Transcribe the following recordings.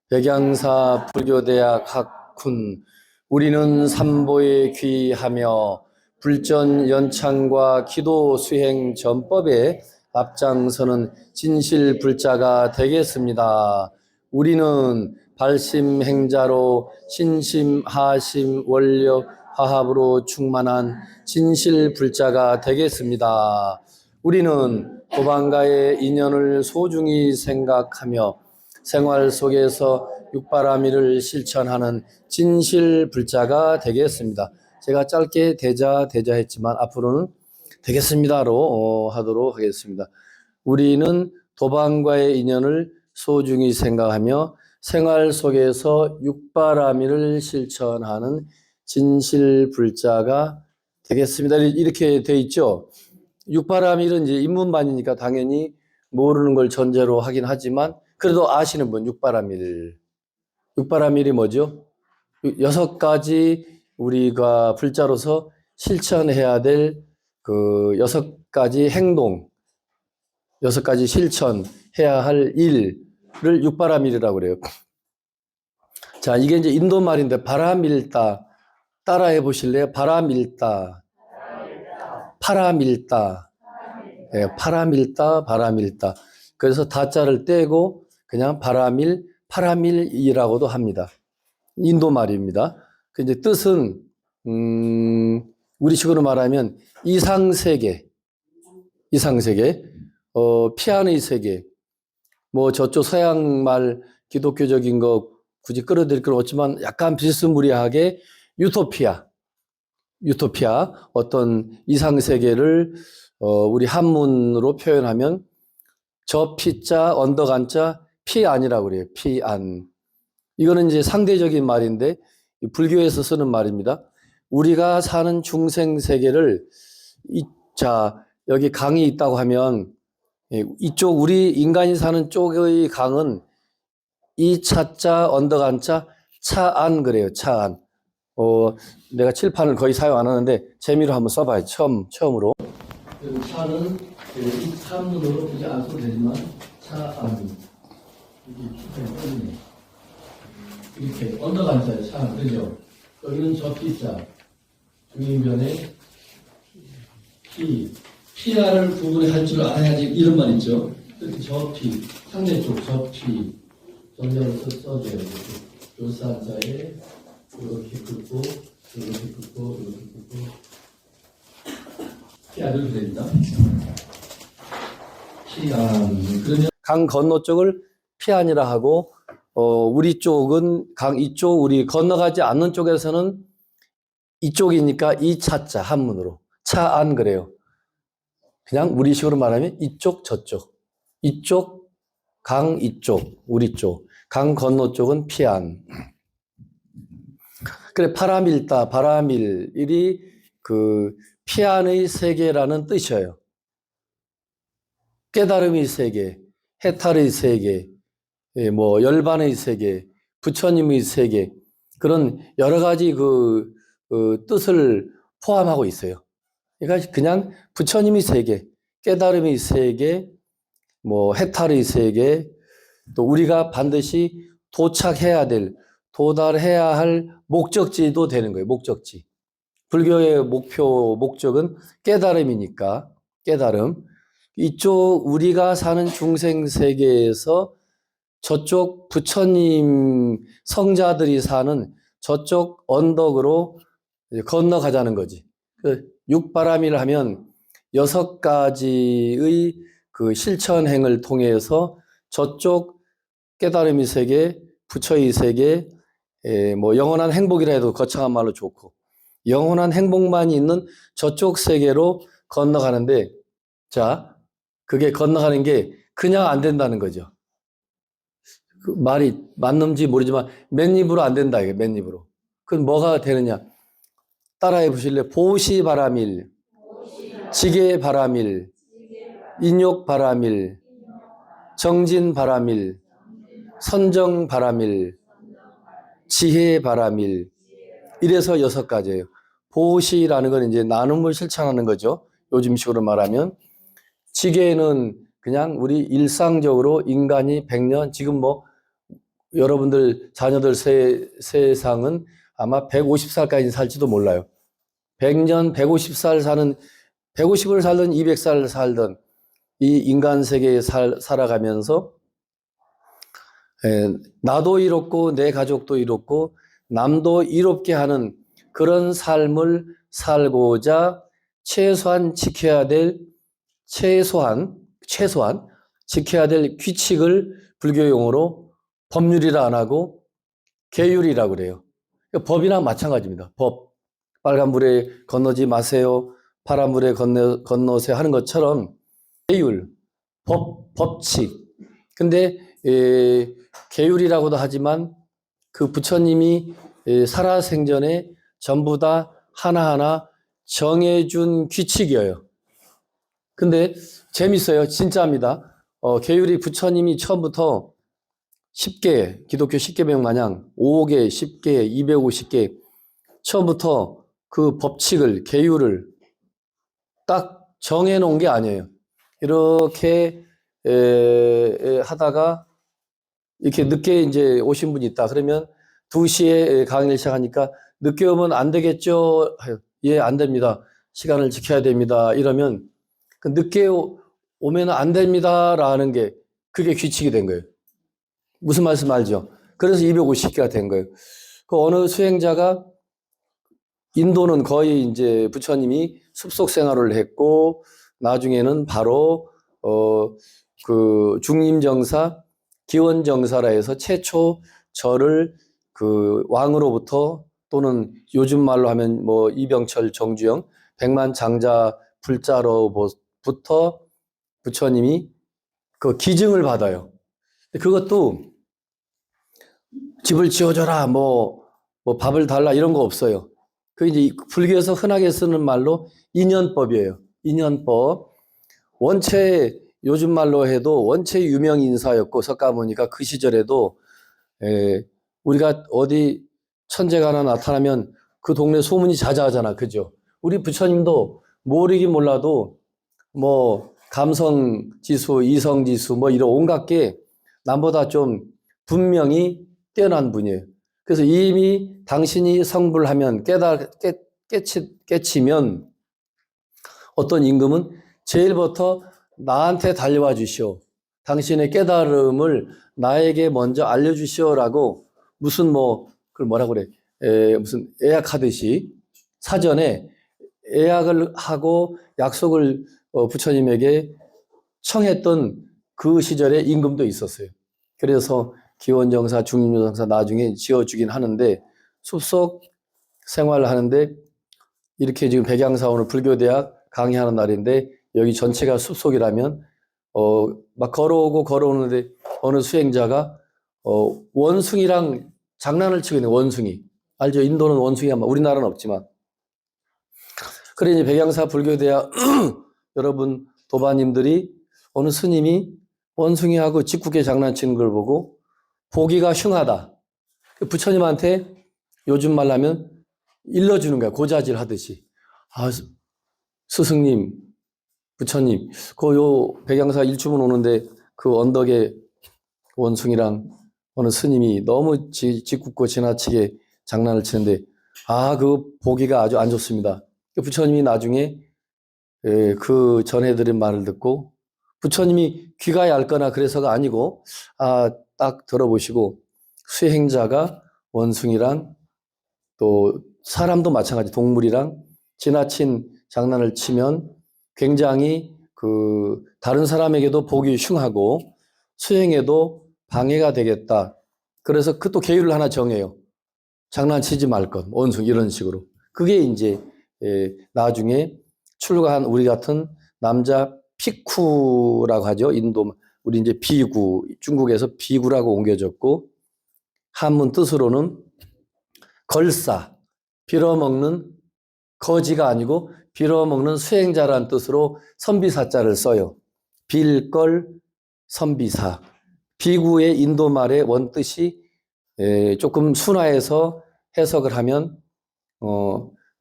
백양사 불교대학 학훈. 우리는 삼보에 귀하며 불전 연창과 기도 수행 전법에 앞장서는 진실불자가 되겠습니다. 우리는 발심행자로 신심하심 원력 화합으로 충만한 진실불자가 되겠습니다. 우리는 도반과의 인연을 소중히 생각하며 생활 속에서 육바라밀을 실천하는 진실불자가 되겠습니다. 제가 짧게 대자 했지만 앞으로는 되겠습니다로 하도록 하겠습니다. 우리는 도반과의 인연을 소중히 생각하며 생활 속에서 육바라밀을 실천하는 진실불자가 되겠습니다. 이렇게 돼 있죠. 육바라밀은 이제 입문반이니까 당연히 모르는 걸 전제로 하긴 하지만 그래도 아시는 분, 육바라밀. 육바라밀이 뭐죠? 6가지 우리가 불자로서 실천해야 될 그 6가지 행동, 6가지 실천해야 할 일을 육바라밀이라고 그래요. 자, 이게 이제 인도 말인데 바라밀다. 따라해 보실래요? 바라밀다. 파라밀다. 네, 파라밀다, 바라밀다. 그래서 다자를 떼고 그냥 바라밀, 파라밀이라고도 합니다. 인도 말입니다. 그 이제 뜻은 우리식으로 말하면 이상세계, 피안의 세계. 뭐 저쪽 서양말 기독교적인 거 굳이 끌어들일 건 없지만 약간 비스무리하게 유토피아, 어떤 이상세계를 우리 한문으로 표현하면 저 피자, 언덕 안자, 피안이라고 그래요. 피안. 이거는 이제 상대적인 말인데 불교에서 쓰는 말입니다. 우리가 사는 중생 세계를 자, 여기 강이 있다고 하면 이쪽 우리 인간이 사는 쪽의 강은 이 차자, 언덕 안자, 차안 그래요. 차안. 내가 칠판을 거의 사용 안 하는데 재미로 한번 써봐요. 처음으로. 차는 이 차문으로 이제 안 써도 되지만 차안. 이렇게 언덕 안자에 차, 그죠? 여기는 저 피자, 중인변에 피아를 구분할 줄 알아야지 이런 말 있죠? 이렇게 저 피, 상대쪽 저 피, 정렬을 써줘요. 요사 안자에 이렇게 긋고, 이렇게 긋고, 이렇게 긋고, 피아를 그립니다. 피안. 그러면 강 건너 쪽을 피안이라 하고, 우리 쪽은 강 이쪽 우리 건너가지 않는 쪽에서는 이쪽이니까 이 차자 한문으로 차안 그래요. 그냥 우리식으로 말하면 이쪽 저쪽, 이쪽 강 이쪽 우리 쪽, 강 건너 쪽은 피안. 그래 파라밀다 바라밀이 그 피안의 세계라는 뜻이에요. 깨달음의 세계, 해탈의 세계. 뭐 열반의 세계, 부처님의 세계 그런 여러 가지 그 뜻을 포함하고 있어요. 그러니까 그냥 부처님의 세계, 깨달음의 세계, 뭐 해탈의 세계, 또 우리가 반드시 도착해야 될, 도달해야 할 목적지도 되는 거예요. 목적지. 불교의 목적은 깨달음이니까 깨달음. 이쪽 우리가 사는 중생 세계에서 저쪽 부처님 성자들이 사는 저쪽 언덕으로 건너가자는 거지. 육바라밀을 하면 6가지의 그 실천행을 통해서 저쪽 깨달음의 세계, 부처의 세계, 뭐 영원한 행복이라 해도 거창한 말로 좋고 영원한 행복만이 있는 저쪽 세계로 건너가는데 자, 그게 건너가는 게 그냥 안 된다는 거죠. 그 말이 맞는지 모르지만 맨입으로 안 된다 이게 맨입으로. 그럼 뭐가 되느냐? 따라해 보실래요? 보시바라밀, 지게바라밀, 인욕바라밀, 정진바라밀, 선정바라밀, 지혜바라밀. 이래서 6가지예요. 보시라는 건 이제 나눔을 실천하는 거죠. 요즘식으로 말하면. 지게는 그냥 우리 일상적으로 인간이 100년 지금 뭐 여러분들 자녀들 세상은 아마 150살까지 살지도 몰라요. 100년, 150살 사는, 150을 살든 200살 살든 이 인간 세계에 살아가면서 나도 이롭고 내 가족도 이롭고 남도 이롭게 하는 그런 삶을 살고자 최소한 지켜야 될 최소한 지켜야 될 규칙을 불교 용어로 법률이라 안 하고 계율이라고 그래요. 법이랑 마찬가지입니다. 법. 빨간불에 건너지 마세요. 파란불에 건너세요 하는 것처럼 계율, 법칙. 근데 계율이라고도 하지만 그 부처님이 살아생전에 전부 다 하나하나 정해준 규칙이에요. 근데 재밌어요. 진짜입니다. 계율이 부처님이 처음부터 10개, 기독교 10계명 마냥 5개, 10개, 250개 처음부터 그 법칙을, 계율을 딱 정해놓은 게 아니에요. 이렇게 하다가 이렇게 늦게 이제 오신 분이 있다. 그러면 2시에 강의를 시작하니까 늦게 오면 안 되겠죠? 예, 안 됩니다. 시간을 지켜야 됩니다. 이러면 그 늦게 오면 안 됩니다라는 게 그게 규칙이 된 거예요. 무슨 말씀 알죠? 그래서 250개가 된 거예요. 그 어느 수행자가 인도는 거의 이제 부처님이 숲속 생활을 했고 나중에는 바로 그 중림정사, 기원정사라 해서 최초 절을 그 왕으로부터 또는 요즘 말로 하면 뭐 이병철, 정주영, 백만장자 불자로부터 부처님이 그 기증을 받아요. 그것도 집을 지어줘라, 뭐 밥을 달라 이런 거 없어요. 그 이제 불교에서 흔하게 쓰는 말로 인연법이에요. 인연법. 원체 요즘 말로 해도 원체 유명 인사였고 석가모니가 그 시절에도 우리가 어디 천재가 하나 나타나면 그 동네 소문이 자자하잖아, 그죠? 우리 부처님도 모르긴 몰라도 뭐 감성 지수, 이성 지수 뭐 이런 온갖 게 남보다 좀 분명히 뛰어난 분이에요. 그래서 이미 당신이 성불하면 깨치면 어떤 임금은 제일부터 나한테 달려와 주시오. 당신의 깨달음을 나에게 먼저 알려주시오라고 무슨 뭐 그걸 뭐라 그래? 무슨 예약하듯이 사전에 예약을 하고 약속을 부처님에게 청했던 그 시절에 임금도 있었어요. 그래서 기원정사, 중림정사 나중에 지어주긴 하는데 숲속 생활을 하는데 이렇게 지금 백양사 오늘 불교대학 강의하는 날인데 여기 전체가 숲속이라면 막 걸어오는데 어느 수행자가 원숭이랑 장난을 치고 있는 원숭이. 알죠? 인도는 원숭이 아마 우리나라는 없지만. 그래 이제 백양사 불교대학 여러분 도바님들이 어느 스님이 원숭이하고 짓궂게 장난치는 걸 보고 보기가 흉하다. 부처님한테 요즘 말로 하면 일러주는 거야. 고자질 하듯이. 아, 스승님, 부처님, 요 백양사 일주문 오는데 그 언덕에 원숭이랑 어느 스님이 너무 짓궂고 지나치게 장난을 치는데 그 보기가 아주 안 좋습니다. 부처님이 나중에 그 전해드린 말을 듣고 부처님이 귀가 얇거나 그래서가 아니고 딱 들어보시고 수행자가 원숭이랑 또 사람도 마찬가지 동물이랑 지나친 장난을 치면 굉장히 그 다른 사람에게도 보기 흉하고 수행에도 방해가 되겠다. 그래서 그 또 계율을 하나 정해요. 장난치지 말 것, 원숭이 이런 식으로. 그게 이제 나중에 출가한 우리 같은 남자 피쿠라고 하죠. 인도 우리 이제 비구, 중국에서 비구라고 옮겨졌고 한문 뜻으로는 걸사, 빌어먹는 거지가 아니고 빌어먹는 수행자라는 뜻으로 선비사자를 써요. 빌걸 선비사. 비구의 인도말의 원뜻이 조금 순화해서 해석을 하면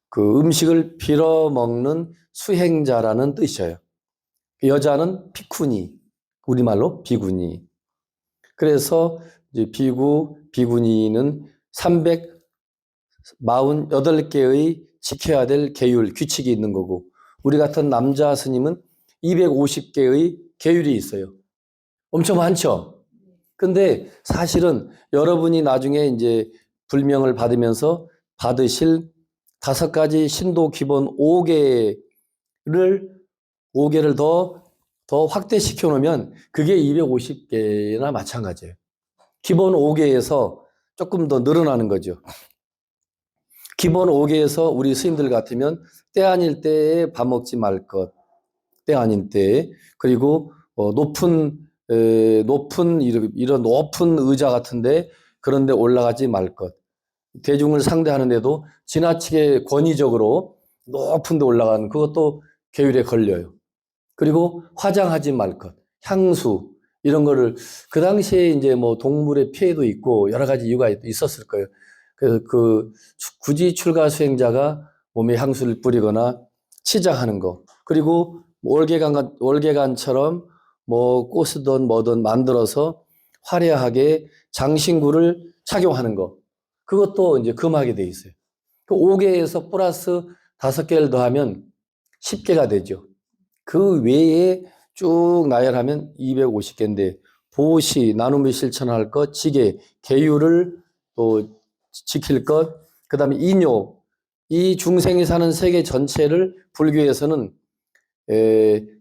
그 음식을 빌어먹는 수행자라는 뜻이에요. 여자는 피쿠니, 우리말로 비구니. 그래서 이제 비구, 비구니는 348개의 지켜야 될 계율, 규칙이 있는 거고, 우리 같은 남자 스님은 250개의 계율이 있어요. 엄청 많죠? 근데 사실은 여러분이 나중에 이제 불명을 받으면서 받으실 5가지 신도 기본 5개를 더 확대시켜 놓으면 그게 250개나 마찬가지예요. 기본 5개에서 조금 더 늘어나는 거죠. 기본 5개에서 우리 스님들 같으면 때 아닐 때에 밥 먹지 말 것, 때 아닌 때에, 그리고 높은 이런 높은 의자 같은데 그런데 올라가지 말 것, 대중을 상대하는데도 지나치게 권위적으로 높은 데 올라가는 그것도 계율에 걸려요. 그리고 화장하지 말 것, 향수 이런 거를 그 당시에 이제 뭐 동물의 피해도 있고 여러 가지 이유가 있었을 거예요. 그래서 굳이 출가 수행자가 몸에 향수를 뿌리거나 치장하는 거, 그리고 월계관처럼 뭐 꽃이든 뭐든 만들어서 화려하게 장신구를 착용하는 거, 그것도 이제 금하게 돼 있어요. 그 5개에서 플러스 5개를 더하면 10개가 되죠. 그 외에 쭉 나열하면 250개인데, 보시, 나눔을 실천할 것, 지계, 계율을 또 지킬 것, 그 다음에 인욕, 이 중생이 사는 세계 전체를 불교에서는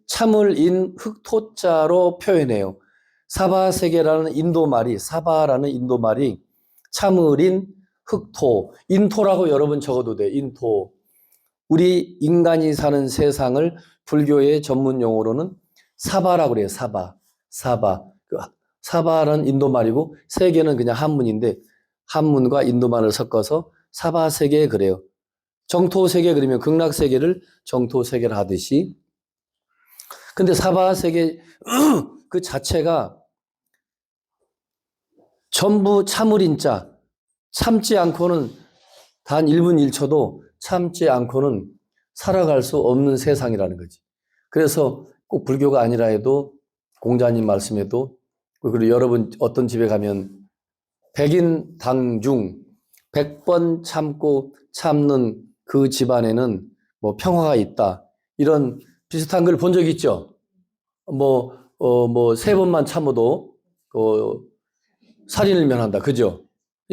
참을 인 흑토자로 표현해요. 사바세계라는 인도말이, 사바라는 인도말이 참을 인 흑토, 인토라고 여러분 적어도 돼. 인토. 우리 인간이 사는 세상을 불교의 전문 용어로는 사바라고 그래요. 사바. 사바라는 인도말이고 세계는 그냥 한문인데 한문과 인도말을 섞어서 사바세계 그래요. 정토세계 그러면 극락세계를 정토세계를 하듯이. 근데 사바세계 그 자체가 전부 참을인자, 참지 않고는 단 1분 1초도 참지 않고는 살아갈 수 없는 세상이라는 거지. 그래서 꼭 불교가 아니라 해도 공자님 말씀에도, 그리고 여러분 어떤 집에 가면 백인당중 100번 참고 참는 그 집안에는 뭐 평화가 있다, 이런 비슷한 걸 본 적 있죠. 뭐 3번만 참아도 살인을 면한다, 그죠?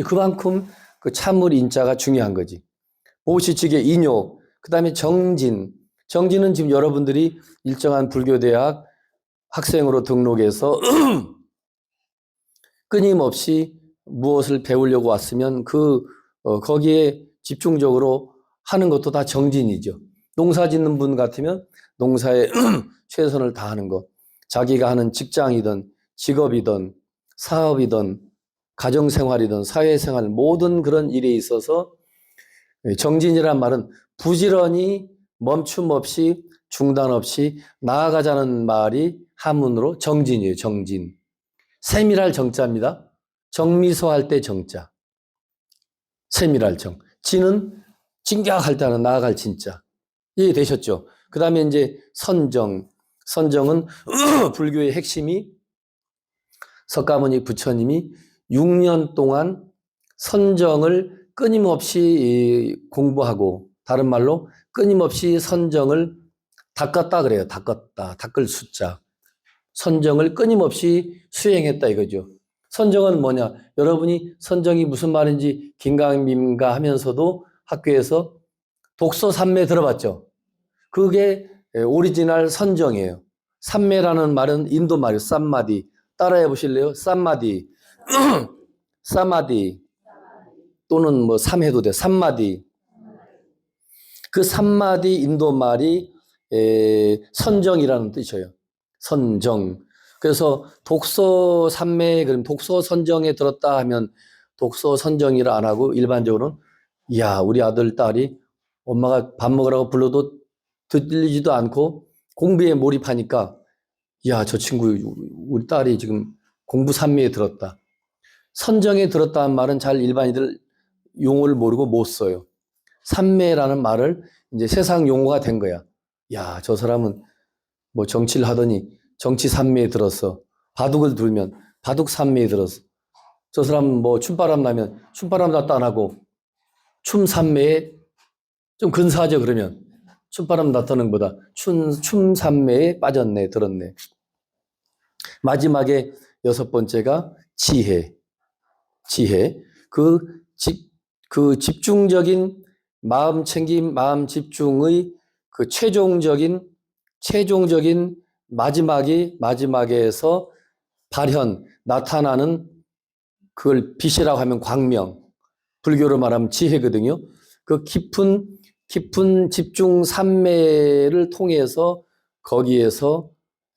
그만큼 그 참을 인자가 중요한 거지. 보시직의 인욕, 그 다음에 정진. 정진은 지금 여러분들이 일정한 불교대학 학생으로 등록해서 끊임없이 무엇을 배우려고 왔으면 거기에 집중적으로 하는 것도 다 정진이죠. 농사 짓는 분 같으면 농사에 최선을 다하는 것. 자기가 하는 직장이든 직업이든 사업이든 가정생활이든 사회생활 모든 그런 일에 있어서 정진이란 말은 부지런히 멈춤 없이 중단 없이 나아가자는 말이 한문으로 정진이에요. 정진. 세밀할 정자입니다. 정미소할 때 정자. 세밀할 정. 진은 진격할 때 하는 나아갈 진자. 이해되셨죠? 그 다음에 이제 선정. 선정은 불교의 핵심이 석가모니 부처님이 6년 동안 선정을 끊임없이 공부하고, 다른 말로 끊임없이 선정을 닦았다 그래요. 닦았다. 닦을 숫자. 선정을 끊임없이 수행했다 이거죠. 선정은 뭐냐? 여러분이 선정이 무슨 말인지 긴가민가 하면서도 학교에서 독서 삼매 들어봤죠? 그게 오리지널 선정이에요. 삼매라는 말은 인도 말이에요. 쌈마디. 따라해 보실래요? 쌈마디. 사마디. 또는 뭐 삼해도 돼. 삼마디. 그 삼마디 인도 말이 선정이라는 뜻이에요. 선정. 그래서 독서 삼매, 그럼 독서 선정에 들었다 하면 독서 선정이라 안 하고 일반적으로는, 이야, 우리 아들, 딸이 엄마가 밥 먹으라고 불러도 들리지도 않고 공부에 몰입하니까, 이야, 저 친구, 우리 딸이 지금 공부 삼매에 들었다. 선정에 들었다는 말은 잘 일반인들 용어를 모르고 못 써요. 삼매라는 말을 이제 세상 용어가 된 거야. 야, 저 사람은 뭐 정치를 하더니 정치 삼매에 들었어. 바둑을 두면 바둑 삼매에 들었어. 저 사람 뭐 춤바람 나면 춤바람 났다 안 하고 춤산매에 좀 근사하죠. 그러면 춤바람 났다는 것보다 춤산매에 빠졌네, 들었네. 마지막에 여섯 번째가 지혜. 그 집중적인 마음 챙김, 마음 집중의 그 최종적인 마지막에서 발현, 나타나는 그걸 빛이라고 하면 광명, 불교로 말하면 지혜거든요. 그 깊은 집중 삼매를 통해서 거기에서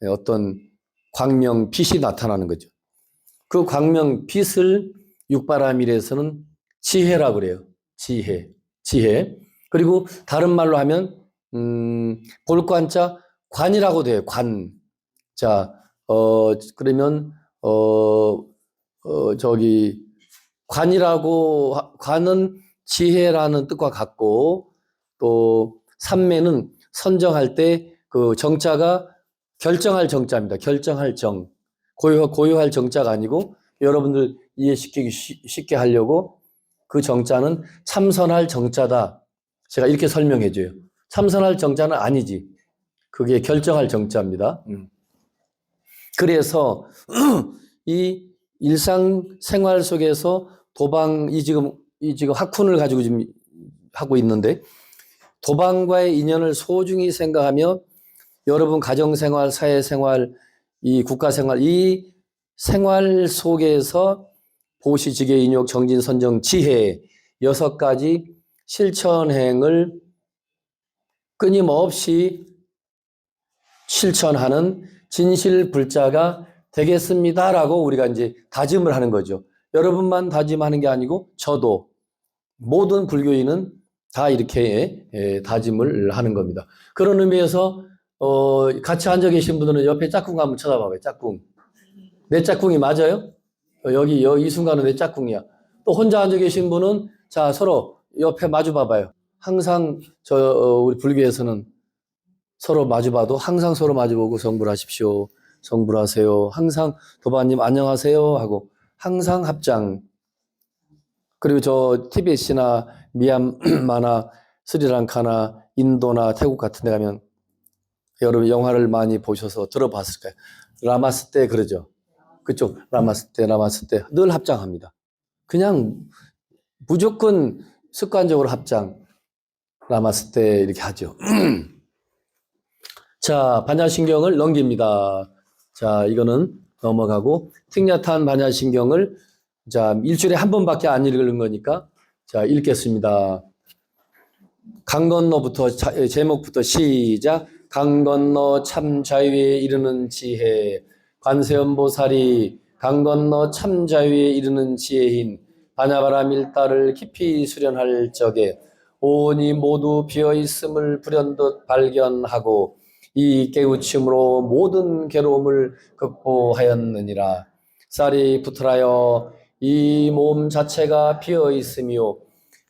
어떤 광명, 빛이 나타나는 거죠. 그 광명, 빛을 육바라밀에서는 지혜라고 그래요. 지혜. 그리고 다른 말로 하면 볼관자 관이라고 돼요. 관. 자, 그러면 관은 지혜라는 뜻과 같고, 또 삼매는 선정할 때 그 정자가 결정할 정자입니다. 결정할 정. 고요할 정자가 아니고, 여러분들 이해시키기 쉽게 하려고 그 정자는 참선할 정자다. 제가 이렇게 설명해 줘요. 참선할 정자는 아니지. 그게 결정할 정자입니다. 그래서 이 일상생활 속에서 지금 학훈을 가지고 지금 하고 있는데, 도방과의 인연을 소중히 생각하며 여러분 가정생활, 사회생활, 이 국가생활, 이 생활 속에서 보시, 지계, 인욕, 정진, 선정, 지혜 6가지 실천행을 끊임없이 실천하는 진실불자가 되겠습니다라고 우리가 이제 다짐을 하는 거죠. 여러분만 다짐하는 게 아니고 저도, 모든 불교인은 다 이렇게 다짐을 하는 겁니다. 그런 의미에서 같이 앉아 계신 분들은 옆에 짝꿍 한번 쳐다봐봐요. 짝꿍. 내 짝꿍이 맞아요? 여기 이 순간은 내 짝꿍이야. 또 혼자 앉아 계신 분은 자, 서로 옆에 마주 봐봐요. 항상 우리 불교에서는 서로 마주봐도 항상 서로 마주보고 성불하십시오. 성불하세요. 항상 도바님 안녕하세요 하고 항상 합장. 그리고 저 티베트나 미얀마나 스리랑카나 인도나 태국 같은 데 가면 여러분 영화를 많이 보셔서 들어봤을 거예요. 라마스테 그러죠. 그쪽 라마스테 늘 합장합니다. 그냥 무조건 습관적으로 합장. 라마스테 이렇게 하죠. 자, 반야신경을 넘깁니다. 자, 이거는 넘어가고 틱야탄 반야신경을 자, 일주일에 한 번밖에 안 읽는 거니까 자, 읽겠습니다. 강 건너부터 제목부터 시작. 강 건너 참 자유에 이르는 지혜. 관세음보살이 강 건너 참 자유에 이르는 지혜인 반야바라밀다를 깊이 수련할 적에 온이 모두 비어있음을 불현듯 발견하고 이 깨우침으로 모든 괴로움을 극복하였느니라. 사리푸트라여, 이 몸 자체가 비어있으며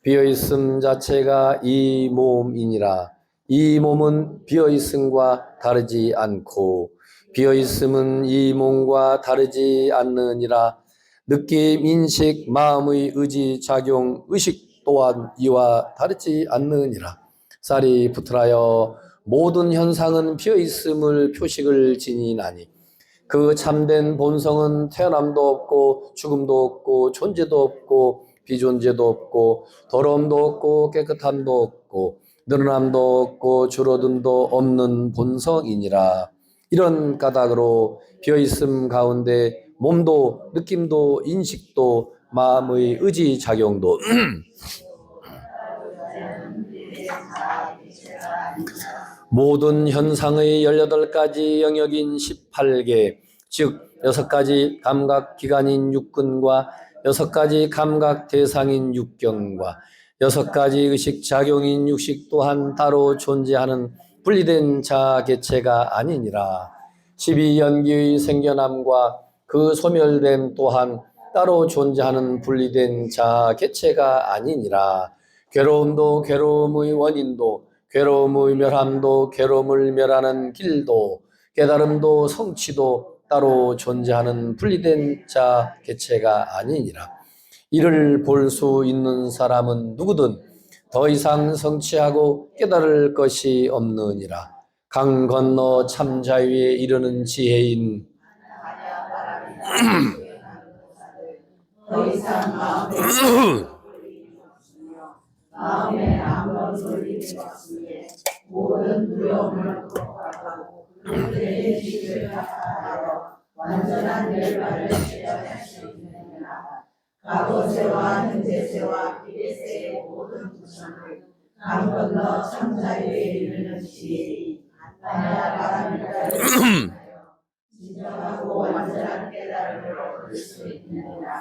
비어있음 자체가 이 몸이니라. 이 몸은 비어있음과 다르지 않고 비어있음은 이 몸과 다르지 않느니라. 느낌, 인식, 마음의 의지, 작용, 의식 또한 이와 다르지 않느니라. 사리푸트라여, 모든 현상은 비어있음을 표식을 지니나니 그 참된 본성은 태어남도 없고 죽음도 없고 존재도 없고 비존재도 없고 더러움도 없고 깨끗함도 없고 늘어남도 없고 줄어듦도 없는 본성이니라. 이런 까닭으로 비어있음 가운데 몸도 느낌도 인식도 마음의 의지 작용도 모든 현상의 18가지 영역인 18개, 즉 6가지 감각기관인 육근과 6가지 감각 대상인 육경과 6가지 의식작용인 육식 또한 따로 존재하는 분리된 자개체가 아니니라. 12연기의 생겨남과 그 소멸됨 또한 따로 존재하는 분리된 자개체가 아니니라. 괴로움도 괴로움의 원인도 괴로움의 멸함도 괴로움을 멸하는 길도 깨달음도 성취도 따로 존재하는 분리된 자 개체가 아니니라. 이를 볼 수 있는 사람은 누구든 더 이상 성취하고 깨달을 것이 없느니라. 강 건너 참 자유에 이르는 지혜인 더 이상 마음에 아무런 돌림이 없으니 모든 두려움을 극복하고 그들의 지혜를 하여 완전한 결과를 체험할 수 있느니라. 과거세와 현재세와 미래세의 모든 부처를 강 건너 참자유에 이르는 지혜이 만약 바람을 따르며 진정하고 완전한 깨달음을 얻을 수 있느니라.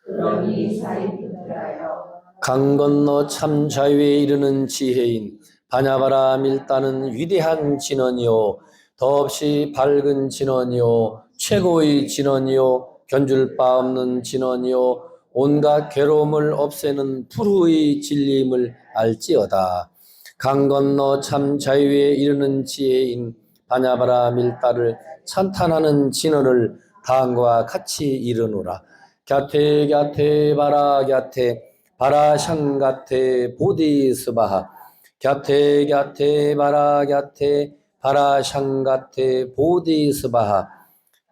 그러니 사인들하여 강 건너 참 자유에 이르는 지혜인 바냐바라 밀다는 위대한 진언이요 더없이 밝은 진언이요 최고의 진언이요 견줄 바 없는 진언이요 온갖 괴로움을 없애는 푸르의 진리임을 알지어다. 강 건너 참 자유에 이르는 지혜인 바냐바라 밀다를 찬탄하는 진언을 다음과 같이 이르노라. 갸테 갸테 바라 갸테 바라 샹가테 보디스바하 갸테 갸테 바라 갸테 바라 샹가테 보디스바하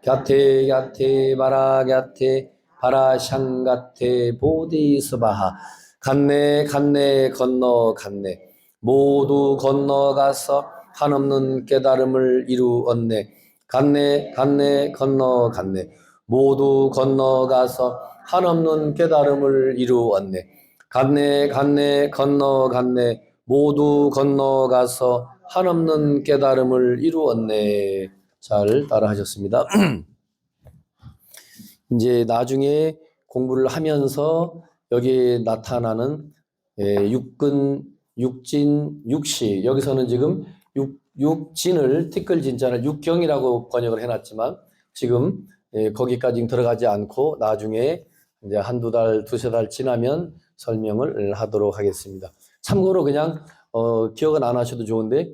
갸테 갸테 바라 갸테 바라 샹가테 보디스바하 갔네 갔네 건너 갔네 모두 건너가서 한없는 깨달음을 이루었네. 갔네 갔네 건너 갔네 모두 건너가서 한없는 깨달음을 이루었네. 갔네 갔네 건너 갔네 모두 건너가서 한없는 깨달음을 이루었네. 잘 따라하셨습니다. 이제 나중에 공부를 하면서 여기에 나타나는 육근, 육진, 육시 여기서는 지금 육진을 티끌 진자를 육경이라고 번역을 해놨지만 지금 거기까지 들어가지 않고 나중에 이제 한두 달, 두세 달 지나면 설명을 하도록 하겠습니다. 참고로 그냥 기억은 안 하셔도 좋은데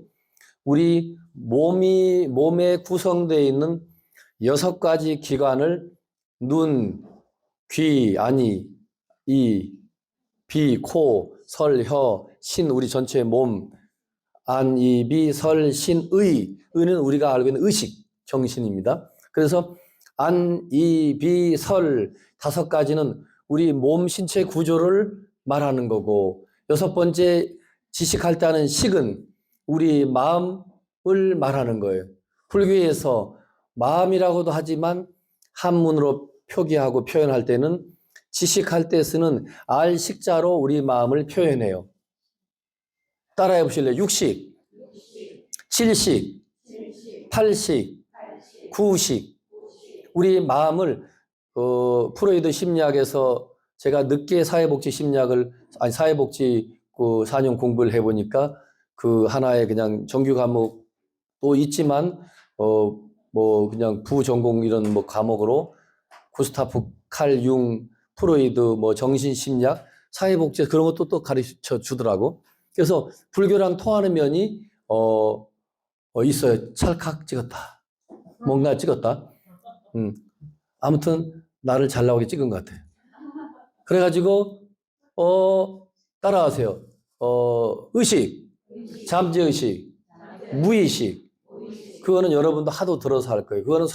우리 몸에 구성되어 있는 6가지 기관을 눈, 귀, 아니, 이, 비, 코, 설, 혀, 신 우리 전체 몸 안, 이, 비, 설, 신, 의. 의는 우리가 알고 있는 의식, 정신입니다. 그래서 안, 이, 비, 설 5가지는 우리 몸 신체 구조를 말하는 거고 6번째 지식할 때 하는 식은 우리 마음을 말하는 거예요. 불교에서 마음이라고도 하지만 한문으로 표기하고 표현할 때는 지식할 때 쓰는 알식자로 우리 마음을 표현해요. 따라해 보실래요? 육식, 칠식, 팔식, 구식. 우리 마음을 프로이드 심리학에서 제가 늦게 사회복지 심리학을 사회복지 그 4년 공부를 해보니까 그 하나의 그냥 정규 과목도 있지만 뭐 그냥 부전공 이런 뭐 과목으로 구스타프 칼 융, 프로이드 뭐 정신심리학, 사회복지 그런 것도 또 가르쳐 주더라고. 그래서 불교랑 통하는 면이 있어요. 찰칵 찍었다. 뭔가 찍었다. 아무튼 나를 잘 나오게 찍은 것 같아. 그래가지고 따라하세요. 의식, 잠재의식, 무의식. 그거는 여러분도 하도 들어서 할 거예요. 그거는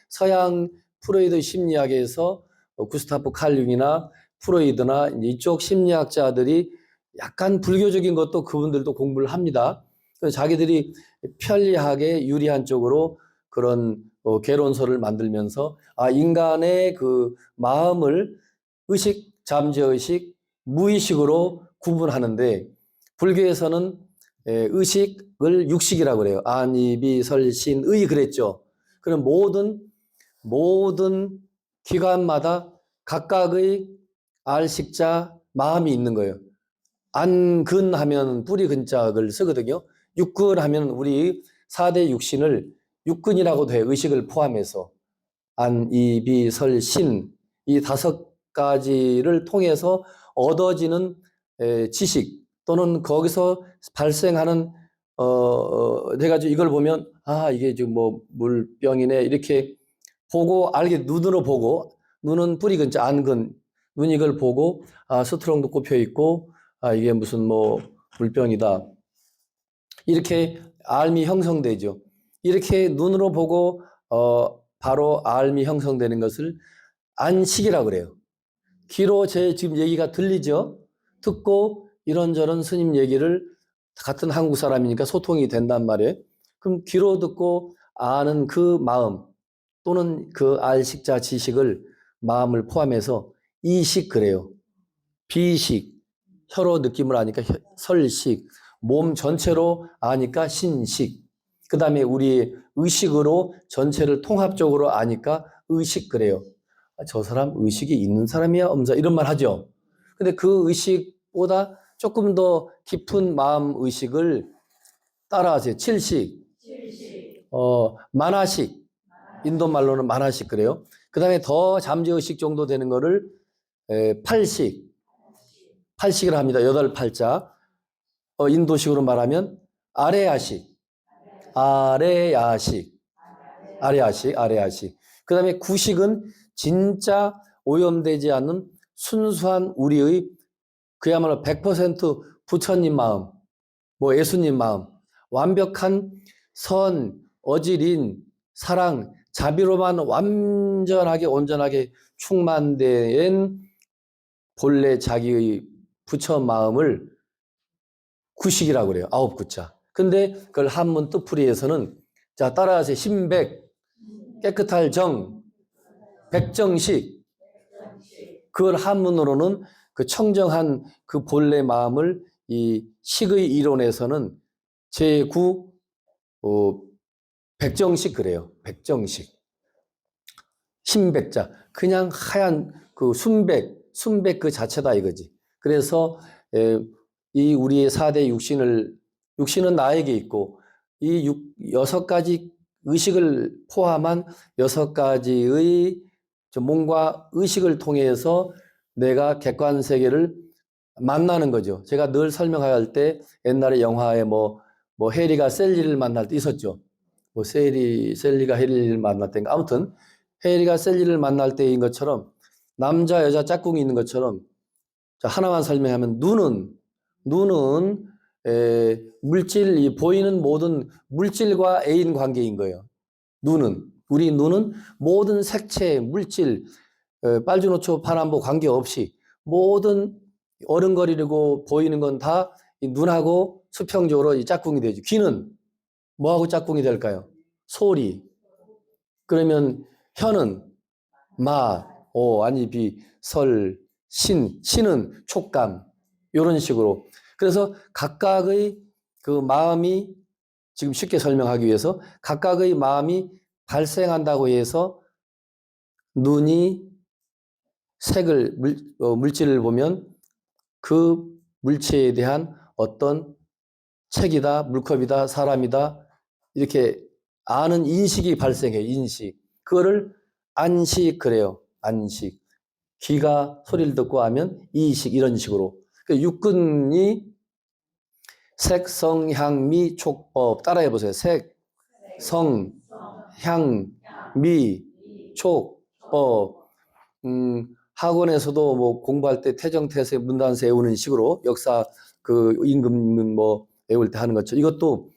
서양 프로이드 심리학에서 구스타프 칼 융이나 프로이드나 이쪽 심리학자들이 약간 불교적인 것도 그분들도 공부를 합니다. 그래서 자기들이 편리하게 유리한 쪽으로 그런 개론서를 만들면서 인간의 그 마음을 의식, 잠재의식, 무의식으로 구분하는데 불교에서는 의식을 육식이라고 그래요. 안, 이, 비, 설, 신, 의 그랬죠. 그럼 모든 기관마다 각각의 알식자, 마음이 있는 거예요. 안근 하면 뿌리 근자를 쓰거든요. 육근 하면 우리 4대 육신을 육근이라고도 해요. 의식을 포함해서. 안, 이, 비, 설, 신 이 5가지를 통해서 얻어지는 지식 또는 거기서 발생하는 내가 이걸 보면 이게 지금 뭐 물병이네 이렇게 보고 알게 눈으로 보고 눈은 뿌리 근처 안근 눈이 이걸 보고 스트롱도 꼽혀 있고 이게 무슨 뭐 물병이다. 이렇게 알미 형성되죠. 이렇게 눈으로 보고 바로 알미 형성되는 것을 안식이라고 그래요. 귀로 제 지금 얘기가 들리죠? 듣고 이런저런 스님 얘기를 같은 한국 사람이니까 소통이 된단 말이에요. 그럼 귀로 듣고 아는 그 마음 또는 그 알식자 지식을 마음을 포함해서 이식 그래요. 비식, 혀로 느낌을 아니까 설식, 몸 전체로 아니까 신식. 그 다음에 우리 의식으로 전체를 통합적으로 아니까 의식 그래요. 저 사람 의식이 있는 사람이야? 이런 말 하죠. 근데 그 의식보다 조금 더 깊은 마음 의식을 따라하세요. 칠식, 만화식. 인도 말로는 만화식 그래요. 그 다음에 더 잠재의식 정도 되는 거를 팔식, 팔식을 합니다. 8팔자. 인도식으로 말하면 아레야식, 아레야식, 아레야식, 아레야식. 그 다음에 구식은 진짜 오염되지 않는 순수한 우리의 그야말로 100% 부처님 마음, 뭐 예수님 마음, 완벽한 선, 어질인 사랑, 자비로만 완전하게 온전하게 충만된 본래 자기의 부처 마음을 구식이라고 그래요. 9구자. 근데 그걸 한문 뜻풀이에서는 자 따라하세요. 신백, 깨끗할 정, 백정식. 그걸 한문으로는 그 청정한 그 본래 마음을 이 식의 이론에서는 제9 백정식 그래요. 백정식. 신백자. 그냥 하얀 그 순백 그 자체다 이거지. 그래서 이 우리의 4대 육신은 나에게 있고 이 6가지 의식을 포함한 6가지의 몸과 의식을 통해서 내가 객관 세계를 만나는 거죠. 제가 늘 설명할 때 옛날에 영화에 뭐 해리가 셀리를 만날 때 있었죠. 뭐 셀리가 해리를 만날 때인가. 아무튼 해리가 셀리를 만날 때인 것처럼 남자 여자 짝꿍이 있는 것처럼 하나만 설명하면 눈은 물질, 이 보이는 모든 물질과 애인 관계인 거예요. 우리 눈은 모든 색채, 물질, 빨주노초 파남보 관계없이 모든 어른거리고 보이는 건 다 눈하고 수평적으로 이 짝꿍이 되죠. 귀는 뭐하고 짝꿍이 될까요? 소리. 그러면 혀는 맛, 아니 비, 설, 신은 촉감. 이런 식으로. 그래서 각각의 그 마음이 지금 쉽게 설명하기 위해서 각각의 마음이 발생한다고 해서 눈이 색을 물질을 보면 그 물체에 대한 어떤 책이다, 물컵이다, 사람이다 이렇게 아는 인식이 발생해요. 인식. 그거를 안식 그래요. 안식. 귀가 소리를 듣고 하면 이식 이런 식으로. 육근이 색, 성, 향, 미, 촉법 따라해 보세요. 색, 성, 향, 미, 촉, 법. 학원에서도 뭐 공부할 때 태정태세 문단세 외우는 식으로 역사 그 임금 뭐 외울 때 하는 것처럼 이것도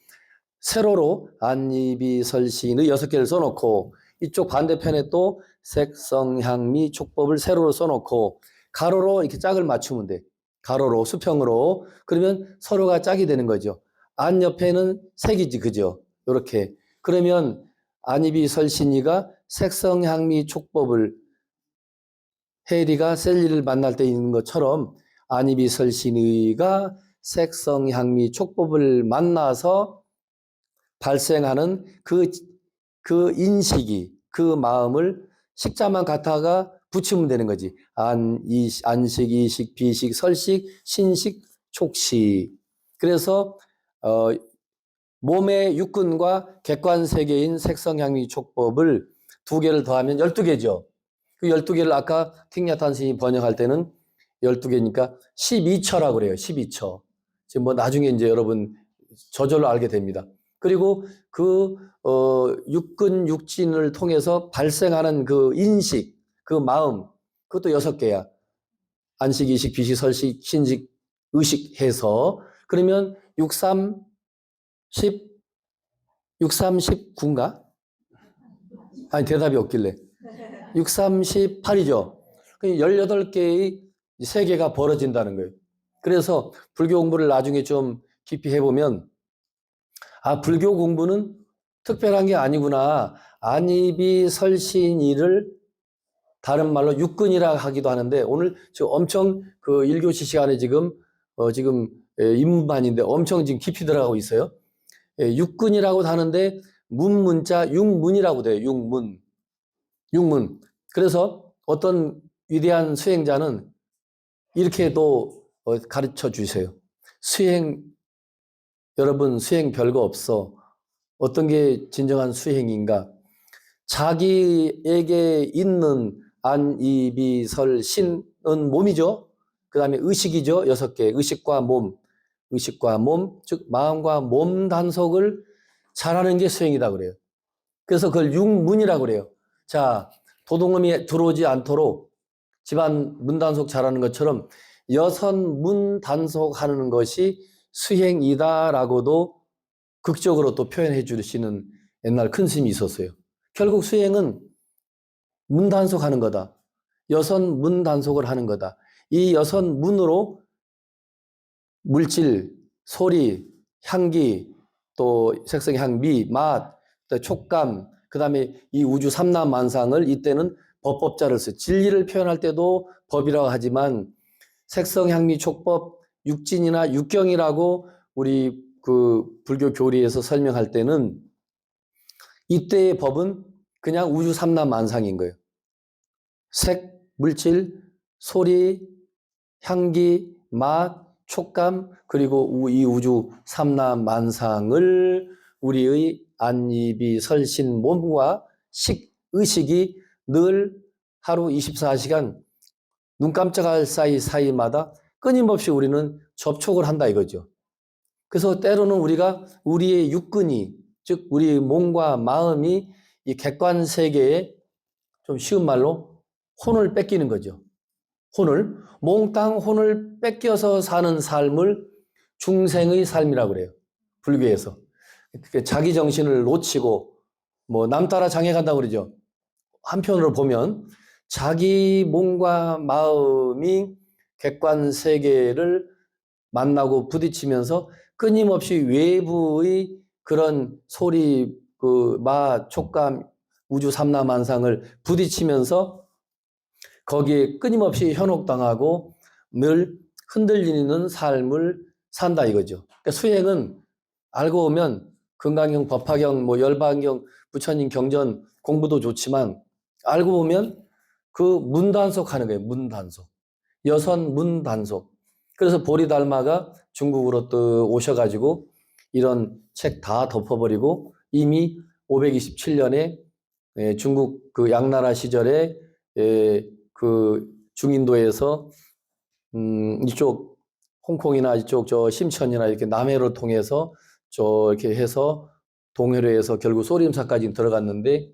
세로로 안입이 설신의 6개를 써놓고 이쪽 반대편에 또 색성 향미 촉법을 세로로 써놓고 가로로 이렇게 짝을 맞추면 돼. 가로로 수평으로. 그러면 서로가 짝이 되는 거죠. 안 옆에는 색이지 그죠? 이렇게. 그러면 안입이 설신이가 색성 향미 촉법을 해리가 셀리를 만날 때 있는 것처럼 안입이 설신이가 색성 향미 촉법을 만나서 발생하는 그 인식이, 그 마음을 식자만 갖다가 붙이면 되는 거지. 안식, 이식, 비식, 설식, 신식, 촉식. 그래서 몸의 육근과 객관 세계인 색성향미 촉법을 2개를 더하면 12개죠. 그 12개를 아까 팅야탄 스님이 번역할 때는 12개니까 12처라고 그래요. 12처. 지금 뭐 나중에 이제 여러분 저절로 알게 됩니다. 그리고 그 육근 육진을 통해서 발생하는 그 인식, 그 마음, 그것도 6개야. 안식, 이식, 비식, 설식, 신식, 의식 해서 그러면 6, 3, 10, 6, 3, 19인가? 아니 대답이 없길래 6, 3, 18이죠. 18개의 세계가 벌어진다는 거예요. 그래서 불교 공부를 나중에 좀 깊이 해보면 아, 불교 공부는 특별한 게 아니구나. 안이비 설신이를 다른 말로 육근이라 하기도 하는데 오늘 지금 엄청 그 1교시 시간에 지금 입문반인데 엄청 지금 깊이 들어가고 있어요. 육근이라고도 하는데 문문자 육문이라고 돼요. 육문. 육문. 그래서 어떤 위대한 수행자는 이렇게도 가르쳐 주세요. 수행, 여러분 수행 별거 없어. 어떤 게 진정한 수행인가? 자기에게 있는 안, 이, 비, 설, 신은 몸이죠. 그 다음에 의식이죠. 6개. 의식과 몸. 의식과 몸, 즉 마음과 몸 단속을 잘하는 게 수행이다 그래요. 그래서 그걸 육문이라고 그래요. 자, 도둑놈이 들어오지 않도록 집안 문 단속 잘하는 것처럼 6문 단속하는 것이 수행이다라고도 극적으로 또 표현해 주시는 옛날 큰 스님이 있었어요. 결국 수행은 문 단속하는 거다. 6문 단속을 하는 거다. 이 6문으로 물질, 소리, 향기, 또 색성, 향, 미, 맛, 또 촉감, 그 다음에 이 우주 삼라만상을 이때는 법법자를 써. 진리를 표현할 때도 법이라고 하지만 색성, 향미, 촉법, 육진이나 육경이라고 우리 그 불교 교리에서 설명할 때는 이때의 법은 그냥 우주 삼라만상인 거예요. 색, 물질, 소리, 향기, 맛, 촉감, 그리고 이 우주 삼라만상을 우리의 안입이 설신 몸과 의식이 늘 하루 24시간 눈 깜짝할 사이마다 끊임없이 우리는 접촉을 한다 이거죠. 그래서 때로는 우리가 우리의 육근이, 즉 우리의 몸과 마음이 이 객관 세계에 좀 쉬운 말로 혼을 뺏기는 거죠. 몽땅 혼을 뺏겨서 사는 삶을 중생의 삶이라고 그래요. 불교에서. 자기 정신을 놓치고 뭐 남 따라 장애 간다고 그러죠. 한편으로 보면 자기 몸과 마음이 객관 세계를 만나고 부딪히면서 끊임없이 외부의 그런 소리, 그 맛, 촉감, 우주 삼라만상을 부딪히면서 거기에 끊임없이 현혹당하고 늘 흔들리는 삶을 산다 이거죠. 그러니까 수행은 알고 보면 금강경, 법화경, 뭐 열반경, 부처님 경전 공부도 좋지만 알고 보면 그 문단속 하는 거예요. 문단속. 6문단속. 그래서 보리달마가 중국으로 또 오셔가지고 이런 책 다 덮어버리고 이미 527년에 중국 그 양나라 시절에 그 중인도에서 이쪽 홍콩이나 이쪽 저 심천이나 이렇게 남해를 통해서 이렇게 해서 동해로에서 결국 소림사까지 들어갔는데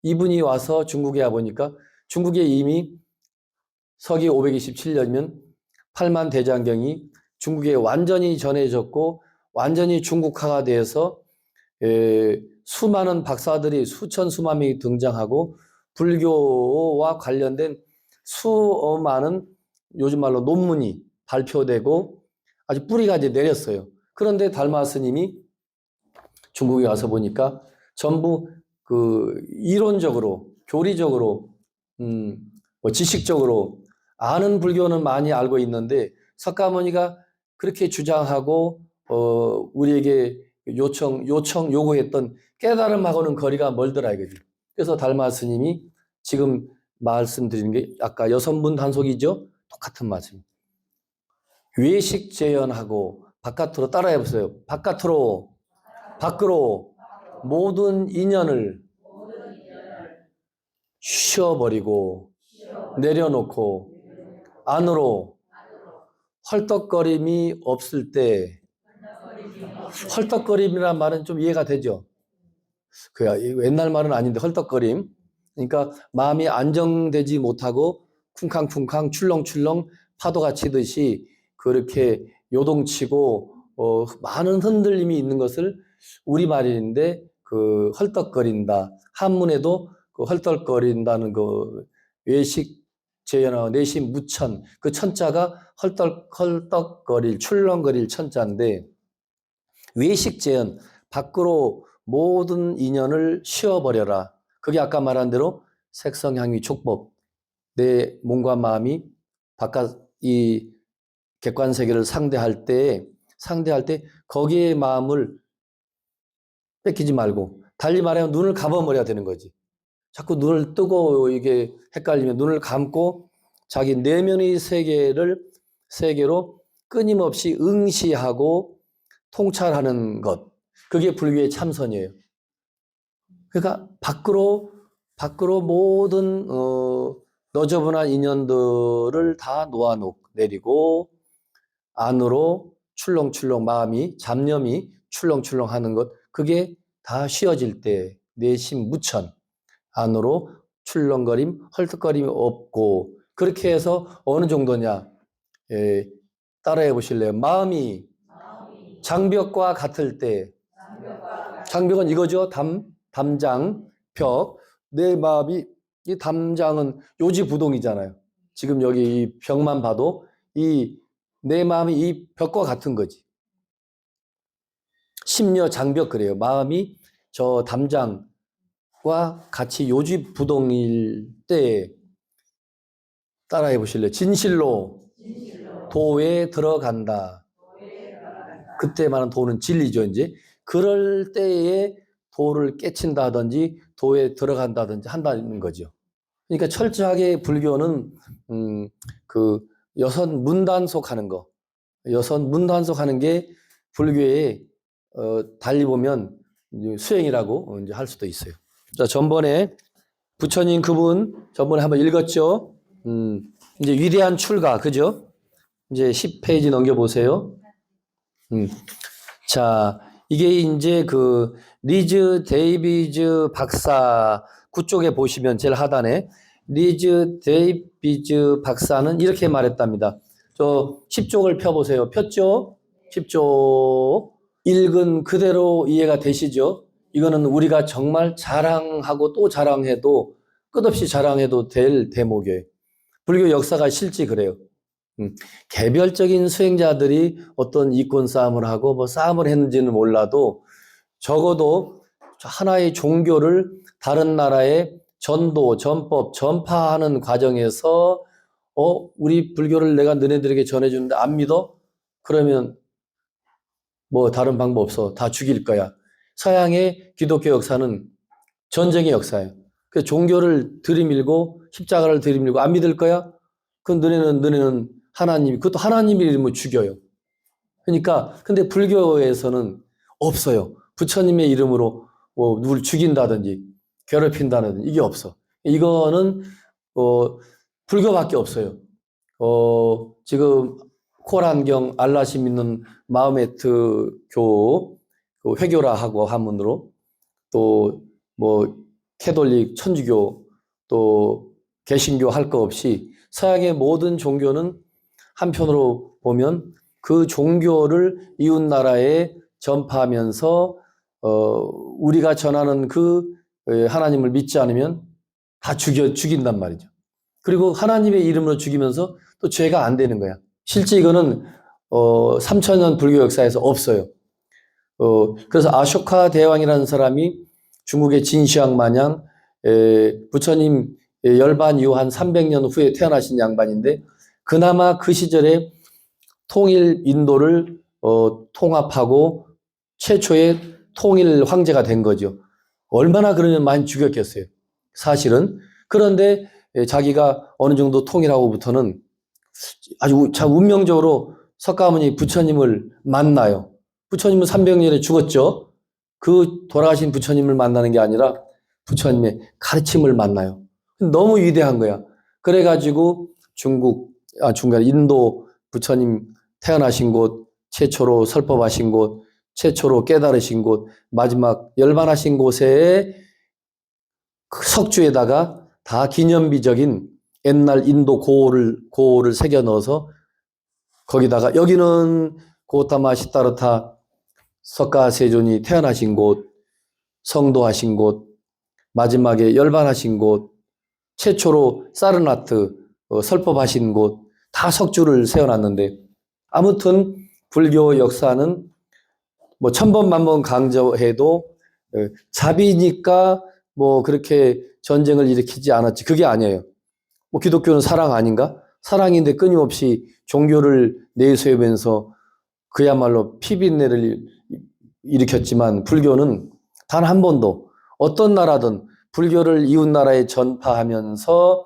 이분이 와서 중국에 와 보니까 중국에 이미 서기 527년이면 8만 대장경이 중국에 완전히 전해졌고 완전히 중국화가 돼서 수많은 박사들이 수천 수만 명이 등장하고 불교와 관련된 수많은 요즘 말로 논문이 발표되고 아주 뿌리가 이제 내렸어요. 그런데 달마 스님이 중국에 와서 보니까 전부 그 이론적으로, 교리적으로, 뭐 지식적으로 아는 불교는 많이 알고 있는데 석가모니가 그렇게 주장하고 우리에게 요구했던 깨달음하고는 거리가 멀더라 이거지. 그래서 달마 스님이 지금 말씀드리는 게 아까 6문 단속이죠? 똑같은 말씀. 외식 재현하고 바깥으로 따라해 보세요. 밖으로 모든 인연을 쉬어버리고 내려놓고 안으로 헐떡거림이 없을 때 헐떡거림이라는 말은 좀 이해가 되죠? 그야 옛날 말은 아닌데 헐떡거림. 그러니까 마음이 안정되지 못하고 쿵쾅쿵쾅 출렁출렁 파도가 치듯이 그렇게 요동치고 많은 흔들림이 있는 것을 우리말인데 그 헐떡거린다. 한문에도 그 헐떡거린다는 그 외식 재현어 내심 무천 그 천자가 헐떡거릴 출렁거릴 천자인데 외식 재현 밖으로 모든 인연을 쉬어버려라. 그게 아까 말한 대로 색성향위 촉법 내 몸과 마음이 바깥 이 객관 세계를 상대할 때 거기에 마음을 뺏기지 말고 달리 말하면 눈을 감아버려야 되는 거지. 자꾸 눈을 뜨고 이게 헷갈리면 눈을 감고 자기 내면의 세계로 끊임없이 응시하고 통찰하는 것. 그게 불교의 참선이에요. 그러니까 밖으로 모든 너저분한 인연들을 다 내리고 안으로 출렁출렁 마음이 잡념이 출렁출렁 하는 것 그게 다 쉬어질 때 내심 무천 안으로 출렁거림 헐떡거림이 없고 그렇게 해서 어느 정도냐 따라해 보실래요? 마음이 장벽과 같을 때 장벽은 이거죠. 담장, 벽. 내 마음이 이 담장은 요지부동이잖아요. 지금 여기 이 벽만 봐도 내 마음이 이 벽과 같은 거지. 심려 장벽 그래요. 마음이 저 담장과 같이 요지부동일 때 따라해 보실래요? 진실로 도에 들어간다. 그때 말하는 도는 진리죠, 이제. 그럴 때에 도를 깨친다든지 도에 들어간다든지 한다는 거죠. 그러니까 철저하게 불교는 그 여선 문단속하는 거, 여선 문단속하는 게 불교의 달리 보면 수행이라고 이제 할 수도 있어요. 자, 전번에 부처님 그분 전번에 한번 읽었죠. 이제 위대한 출가 그죠? 이제 10페이지 넘겨보세요. 자, 이게 이제 그 리즈 데이비즈 박사 그쪽에 보시면 제일 하단에 리즈 데이비즈 박사는 이렇게 말했답니다. 저 10쪽을 펴보세요. 폈죠? 10쪽. 읽은 그대로 이해가 되시죠? 이거는 우리가 정말 자랑하고 또 자랑해도 끝없이 자랑해도 될 대목이에요. 불교 역사가 실제 그래요. 개별적인 수행자들이 어떤 이권 싸움을 하고 뭐 싸움을 했는지는 몰라도 적어도 하나의 종교를 다른 나라에 전도, 전법, 전파하는 과정에서 우리 불교를 내가 너네들에게 전해주는데 안 믿어? 그러면 뭐 다른 방법 없어. 다 죽일 거야. 서양의 기독교 역사는 전쟁의 역사예요. 그 종교를 들이밀고 십자가를 들이밀고 안 믿을 거야? 그럼 너네는 하나님, 그것도 하나님의 이름을 죽여요. 그러니까, 근데 불교에서는 없어요. 부처님의 이름으로 뭐 누굴 죽인다든지, 괴롭힌다든지, 이게 없어. 이거는, 불교밖에 없어요. 지금 코란경 알라시 믿는 마흐메트 교, 그 회교라 하고 한문으로, 또 뭐 캐톨릭, 천주교, 또 개신교 할 거 없이 서양의 모든 종교는 한편으로 보면 그 종교를 이웃 나라에 전파하면서 우리가 전하는 그 하나님을 믿지 않으면 다 죽인단 말이죠. 그리고 하나님의 이름으로 죽이면서 또 죄가 안 되는 거야. 실제 이거는 3000년 불교 역사에서 없어요. 그래서 아쇼카 대왕이라는 사람이 중국의 진시황 마냥 부처님 열반 이후 한 300년 후에 태어나신 양반인데 그나마 그 시절에 통일 인도를 통합하고 최초의 통일 황제가 된 거죠. 얼마나 그러면 많이 죽였겠어요. 사실은. 그런데 자기가 어느 정도 통일하고부터는 아주 참 운명적으로 석가모니 부처님을 만나요. 부처님은 300년에 죽었죠. 그 돌아가신 부처님을 만나는 게 아니라 부처님의 가르침을 만나요. 너무 위대한 거야. 그래가지고 인도 부처님 태어나신 곳, 최초로 설법하신 곳, 최초로 깨달으신 곳, 마지막 열반하신 곳에 그 석주에다가 다 기념비적인 옛날 인도 고호를 새겨 넣어서 거기다가 여기는 고타마 시타르타 석가세존이 태어나신 곳, 성도하신 곳, 마지막에 열반하신 곳, 최초로 사르나트 설법하신 곳, 다 석주를 세워놨는데 아무튼 불교 역사는 뭐 천번 만번 강조해도 자비니까 뭐 그렇게 전쟁을 일으키지 않았지. 그게 아니에요. 뭐 기독교는 사랑 아닌가? 사랑인데 끊임없이 종교를 내세우면서 그야말로 피빈내를 일으켰지만 불교는 단 한 번도 어떤 나라든 불교를 이웃 나라에 전파하면서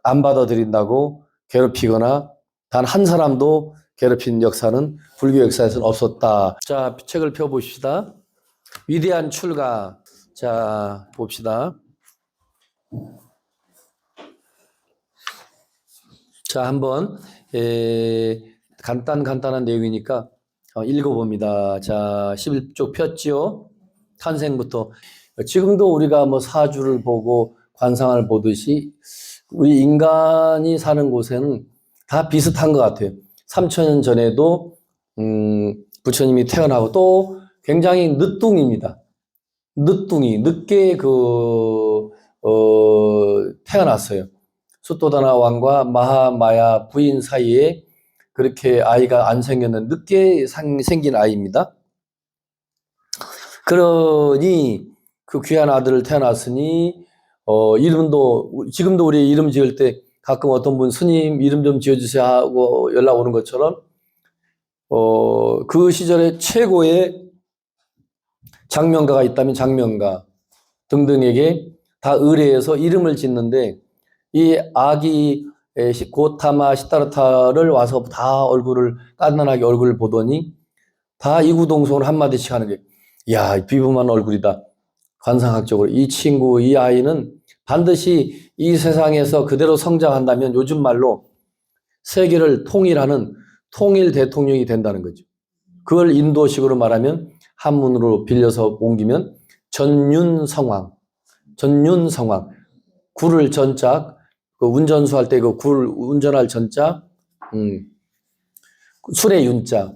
안 받아들인다고 괴롭히거나 단 한 사람도 괴롭힌 역사는 불교 역사에서는 없었다. 자, 책을 펴보십시다. 위대한 출가. 자, 봅시다. 자, 한번 간단한 내용이니까 읽어봅니다. 자, 11쪽 폈지요. 탄생부터. 지금도 우리가 뭐 사주를 보고 관상을 보듯이 우리 인간이 사는 곳에는 다 비슷한 것 같아요. 3000년 전에도 부처님이 태어나고 또 굉장히 늦둥입니다. 늦게 태어났어요. 수토다나 왕과 마하마야 부인 사이에 그렇게 아이가 안 생겼는 늦게 생긴 아이입니다. 그러니 그 귀한 아들을 태어났으니 이름도 지금도 우리 이름 지을 때 가끔 어떤 분 스님 이름 좀 지어주세요 하고 연락 오는 것처럼 그 시절에 최고의 장명가가 있다면 장명가 등등에게 다 의뢰해서 이름을 짓는데 이 아기 고타마 시타르타를 와서 다 깐난하게 얼굴을 보더니 다 이구동성으로 한마디씩 하는 게, 야, 비범한 얼굴이다. 관상학적으로 이 친구, 이 아이는 반드시 이 세상에서 그대로 성장한다면 요즘 말로 세계를 통일하는 통일 대통령이 된다는 거죠. 그걸 인도식으로 말하면 한문으로 빌려서 옮기면 전윤성왕. 구를 전자, 그 운전수 할 때 그 굴 운전할 전자, 술의 윤자,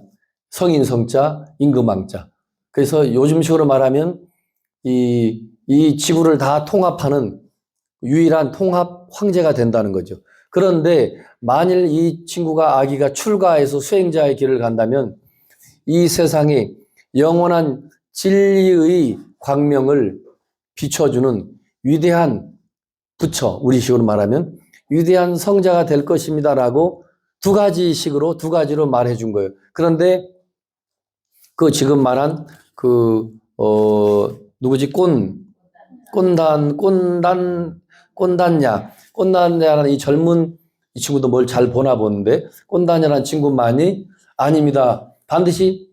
성인 성자, 임금왕자. 그래서 요즘식으로 말하면 이 지구를 다 통합하는 유일한 통합 황제가 된다는 거죠. 그런데 만일 이 친구가 아기가 출가해서 수행자의 길을 간다면 이 세상에 영원한 진리의 광명을 비춰주는 위대한 부처, 우리식으로 말하면 위대한 성자가 될 것입니다라고 두 가지로 말해준 거예요. 그런데 그 지금 말한 누구지? 꼰단야라는 이 젊은 이 친구도 뭘 잘 보나 보는데 꼰단야라는 친구만이 아닙니다. 반드시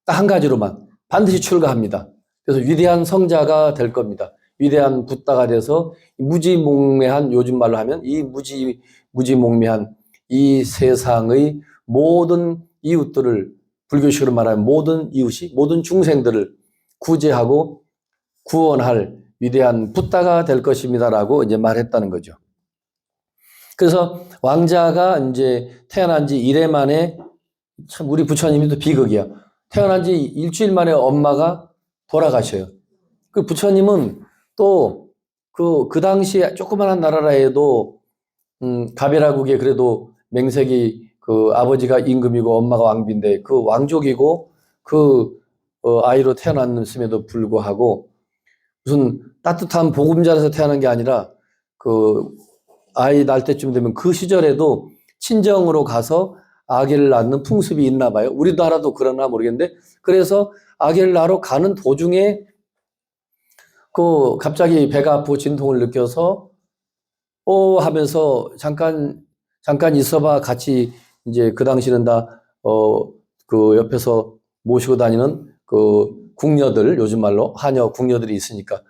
딱 한 가지로만 반드시 출가합니다. 그래서 위대한 성자가 될 겁니다. 위대한 붓다가 돼서 무지몽매한, 요즘 말로 하면 이 무지몽매한 이 세상의 모든 이웃들을, 불교식으로 말하면 모든 이웃이, 모든 중생들을 구제하고 구원할 위대한 붓다가 될 것입니다라고 이제 말했다는 거죠. 그래서 왕자가 이제 태어난 지 1회 만에, 참 우리 부처님이 또 비극이야. 태어난 지 일주일 만에 엄마가 돌아가셔요. 그 부처님은 또 그 당시에 조그만한 나라라 해도 가베라국에 그래도 맹색이 그 아버지가 임금이고 엄마가 왕비인데 그 왕족이고 아이로 태어났음에도 불구하고 무슨 따뜻한 보금자리에서 태어난 게 아니라 그 아이 낳을 때쯤 되면 그 시절에도 친정으로 가서 아기를 낳는 풍습이 있나 봐요. 우리나라도 그러나 모르겠는데, 그래서 아기를 낳으러 가는 도중에 갑자기 배가 아프고 진통을 느껴서 하면서 잠깐 있어봐. 같이 이제 그 당시는 다 그 옆에서 모시고 다니는 그 궁녀들, 요즘 말로 하녀 궁녀들이 있으니까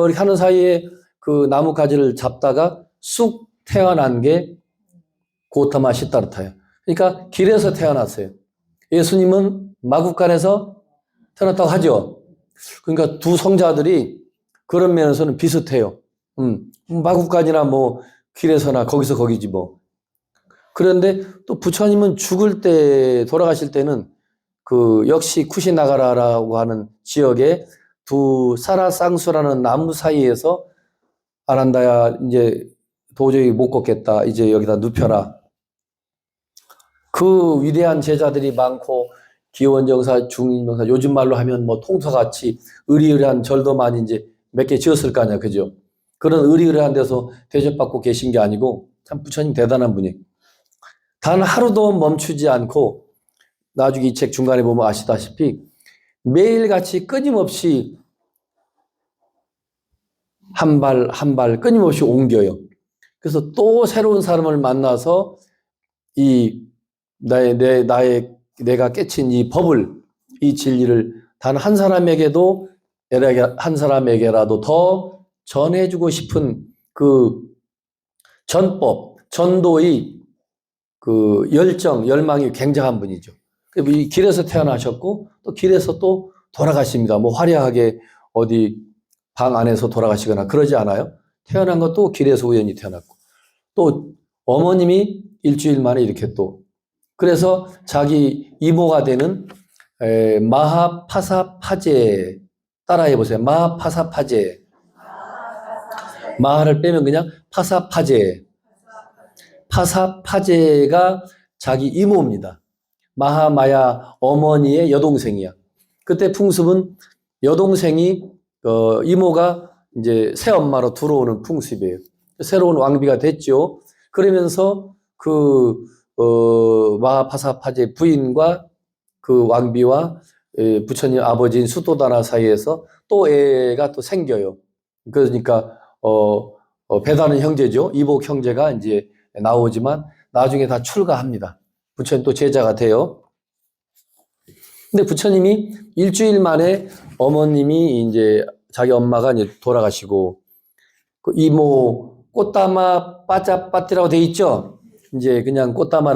이렇게 하는 사이에 그 나뭇가지를 잡다가 쑥 태어난 게 고타마 시타르타예요. 그러니까 길에서 태어났어요. 예수님은 마국간에서 태어났다고 하죠. 그러니까 두 성자들이 그런 면에서는 비슷해요. 마국간이나 뭐 길에서나 거기서 거기지 뭐. 그런데 또 부처님은 죽을 때 돌아가실 때는 그 역시 쿠시나가라라고 하는 지역에 두 사라쌍수라는 나무 사이에서 아난다야 이제 도저히 못 걷겠다. 이제 여기다 눕혀라. 그 위대한 제자들이 많고 기원정사, 중인정사 요즘 말로 하면 뭐 통서같이 의리의리한 절도 많이 이제 몇 개 지었을 거 아니야. 그죠? 그런 의리의리한 데서 대접받고 계신 게 아니고 참 부처님 대단한 분이에요. 단 하루도 멈추지 않고 나중에 이 책 중간에 보면 아시다시피 매일같이 끊임없이 한 발 한 발 끊임없이 옮겨요. 그래서 또 새로운 사람을 만나서 이 내가 깨친 이 법을, 이 진리를 단 한 사람에게도, 한 사람에게라도 더 전해주고 싶은 그 전법, 전도의 그 열망이 굉장한 분이죠. 이 길에서 태어나셨고, 또 길에서 또 돌아가십니다. 뭐 화려하게 어디 방 안에서 돌아가시거나 그러지 않아요. 태어난 것도 길에서 우연히 태어났고, 또 어머님이 일주일 만에 이렇게 또, 그래서 자기 이모가 되는 마하파사파제, 따라해 보세요. 마하파사파제. 마하를 빼면 그냥 파사파제. 파사파제가 자기 이모입니다. 마하마야 어머니의 여동생이야. 그때 풍습은 여동생이 이모가 이제 새엄마로 들어오는 풍습이에요. 새로운 왕비가 됐죠. 그러면서 그 마하파사파제 부인과 그 왕비와 부처님 아버지인 수도다나 사이에서 또 애가 또 생겨요. 그러니까 배다는 형제죠. 이복 형제가 이제 나오지만 나중에 다 출가합니다. 부처님 또 제자가 돼요. 근데 부처님이 일주일 만에 어머님이 이제 자기 엄마가 이제 돌아가시고 그 이모 꽃다마 빠짜빠띠라고 돼 있죠. 이제 그냥 꽃다미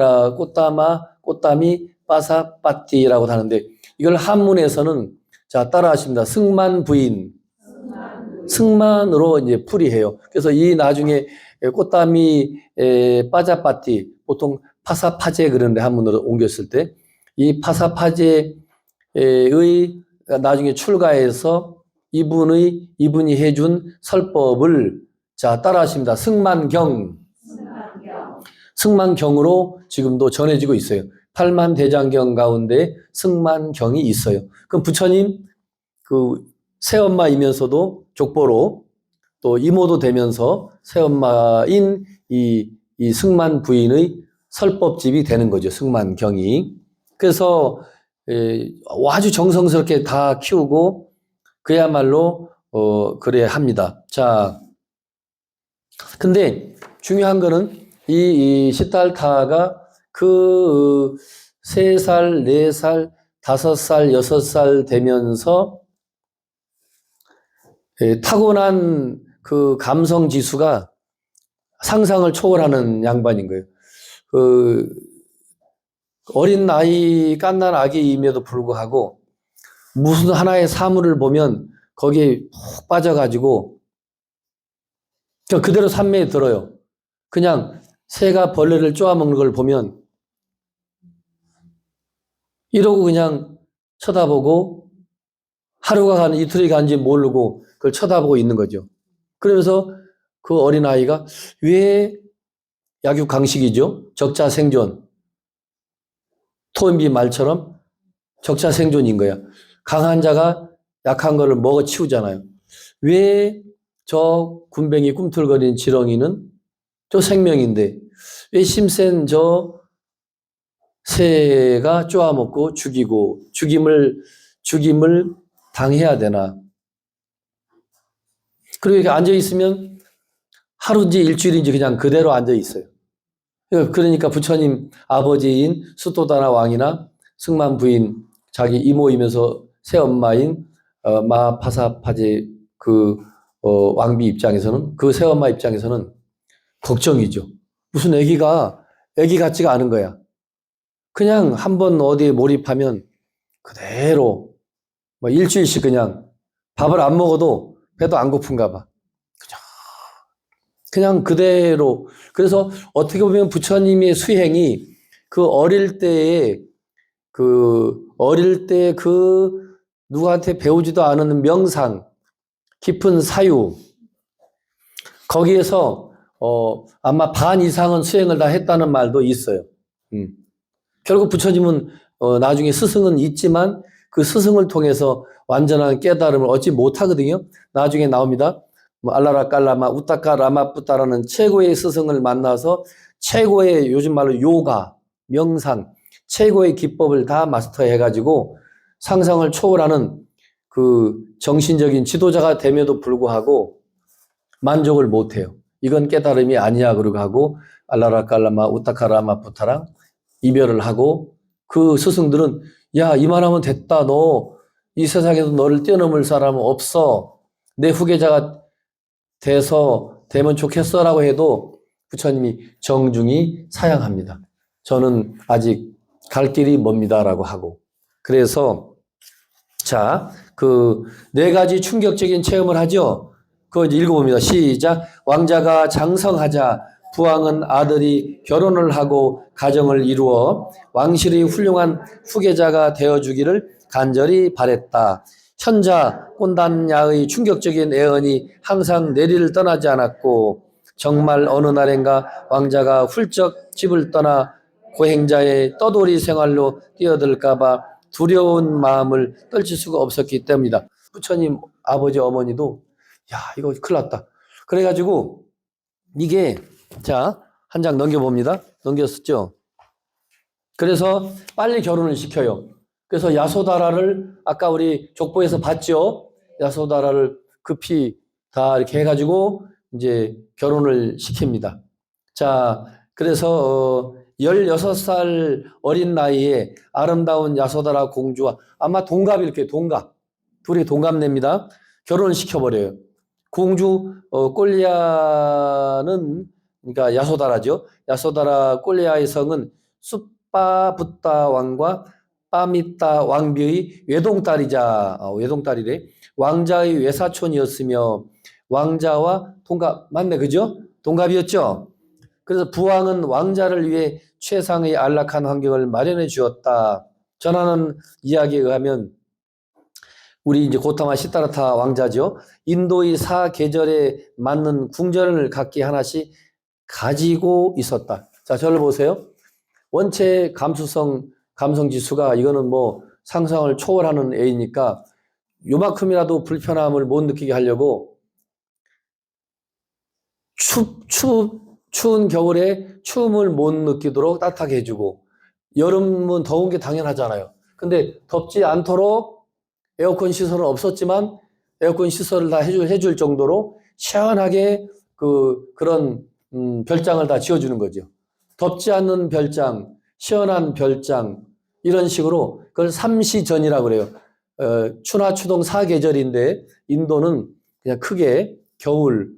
빠사빠띠라고 하는데 이걸 한문에서는 자 따라하십니다. 승만 부인. 승만으로 이제 풀이해요. 그래서 이 나중에 꽃다미 빠자빠띠 보통 파사파제 그러는데 한문으로 옮겼을 때 이 파사파제의 나중에 출가해서 이분이 해준 설법을 자 따라하십니다. 승만경으로 지금도 전해지고 있어요. 8만 대장경 가운데 승만경이 있어요. 그럼 부처님 그 새엄마이면서도 족보로 또 이모도 되면서 새엄마인 이 승만 부인의 설법집이 되는 거죠. 승만경이. 그래서 아주 정성스럽게 다 키우고 그야말로 그래야 합니다. 자, 근데 중요한 거는 이 시달타가 그 3살, 4살, 5살, 6살 되면서 타고난 그 감성 지수가 상상을 초월하는 양반인 거예요. 그 어린 나이 깐난 아기임에도 불구하고 무슨 하나의 사물을 보면 거기에 푹 빠져가지고 그대로 산매에 들어요. 그냥 새가 벌레를 쪼아먹는 걸 보면 이러고 그냥 쳐다보고 하루가 가는 이틀이 간지 모르고 그걸 쳐다보고 있는 거죠. 그러면서 그 어린아이가 왜 약육강식이죠? 적자생존. 토인비 말처럼 적자생존인 거야. 강한 자가 약한 거를 먹어 치우잖아요. 왜 저 군뱅이 꿈틀거리는 지렁이는 저 생명인데 왜 힘센 저 새가 쪼아먹고 죽이고 죽임을 당해야 되나. 그리고 이렇게 앉아있으면 하루인지 일주일인지 그냥 그대로 앉아있어요. 그러니까 부처님 아버지인 수도다나 왕이나 승만 부인 자기 이모이면서 새엄마인 마파사파제 그 왕비 입장에서는 그 새엄마 입장에서는 걱정이죠. 무슨 애기 같지가 않은 거야. 그냥 한번 어디에 몰입하면 그대로 뭐 일주일씩 그냥 밥을 안 먹어도 배도 안 고픈가 봐. 그냥 그대로. 그래서 어떻게 보면 부처님의 수행이 그 어릴 때 누구한테 배우지도 않은 명상, 깊은 사유, 거기에서 아마 반 이상은 수행을 다 했다는 말도 있어요. 결국 부처님은 나중에 스승은 있지만 그 스승을 통해서 완전한 깨달음을 얻지 못하거든요. 나중에 나옵니다. 뭐 알라라 깔라마 우타카 라마푸타라는 최고의 스승을 만나서 최고의 요즘 말로 요가, 명상, 최고의 기법을 다 마스터해가지고 상상을 초월하는 그 정신적인 지도자가 됨에도 불구하고 만족을 못해요. 이건 깨달음이 아니야 그러고 하고 알라라 깔라마 우타카 라마푸타랑 이별을 하고 그 스승들은 야 이만하면 됐다. 너 이 세상에서 너를 뛰어넘을 사람은 없어. 내 후계자가 되면 좋겠어라고 해도 부처님이 정중히 사양합니다. 저는 아직 갈 길이 멉니다라고 하고. 그래서 자, 그 네 가지 충격적인 체험을 하죠. 그거 이제 읽어봅니다. 시작. 왕자가 장성하자 부왕은 아들이 결혼을 하고 가정을 이루어 왕실의 훌륭한 후계자가 되어주기를 간절히 바랬다. 현자 꼰단야의 충격적인 애언이 항상 내리를 떠나지 않았고 정말 어느 날엔가 왕자가 훌쩍 집을 떠나 고행자의 떠돌이 생활로 뛰어들까봐 두려운 마음을 떨칠 수가 없었기 때문이다. 부처님 아버지 어머니도 야 이거 큰일 났다. 그래가지고 이게 자 한 장 넘겨봅니다. 넘겼었죠. 그래서 빨리 결혼을 시켜요. 그래서 야소다라를 아까 우리 족보에서 봤죠. 야소다라를 급히 다 이렇게 해가지고 이제 결혼을 시킵니다. 자, 그래서 16살 어린 나이에 아름다운 야소다라 공주와 아마 동갑일 거예요. 둘이 동갑냅니다. 결혼을 시켜버려요. 공주 꼴리아는 그러니까 야소다라죠. 야소다라 꼴리아의 성은 숫바붓다 왕과 빠미따 왕비의 외동딸이래. 왕자의 외사촌이었으며 왕자와 동갑 맞네 그죠? 동갑이었죠. 그래서 부왕은 왕자를 위해 최상의 안락한 환경을 마련해 주었다. 전하는 이야기에 의하면 우리 이제 고타마 시타라타 왕자죠. 인도의 사계절에 맞는 궁전을 각기 하나씩 가지고 있었다. 자, 저를 보세요. 원체 감성 지수가 이거는 뭐 상상을 초월하는 애이니까 요만큼이라도 불편함을 못 느끼게 하려고 추운 겨울에 추움을 못 느끼도록 따뜻하게 해주고 여름은 더운 게 당연하잖아요. 근데 덥지 않도록 에어컨 시설은 없었지만 에어컨 시설을 다 해줄 정도로 시원하게 그런 별장을 다 지어주는 거죠. 덥지 않는 별장, 시원한 별장 이런 식으로 그걸 삼시전이라고 그래요. 추나 추동 사계절인데 인도는 그냥 크게 겨울,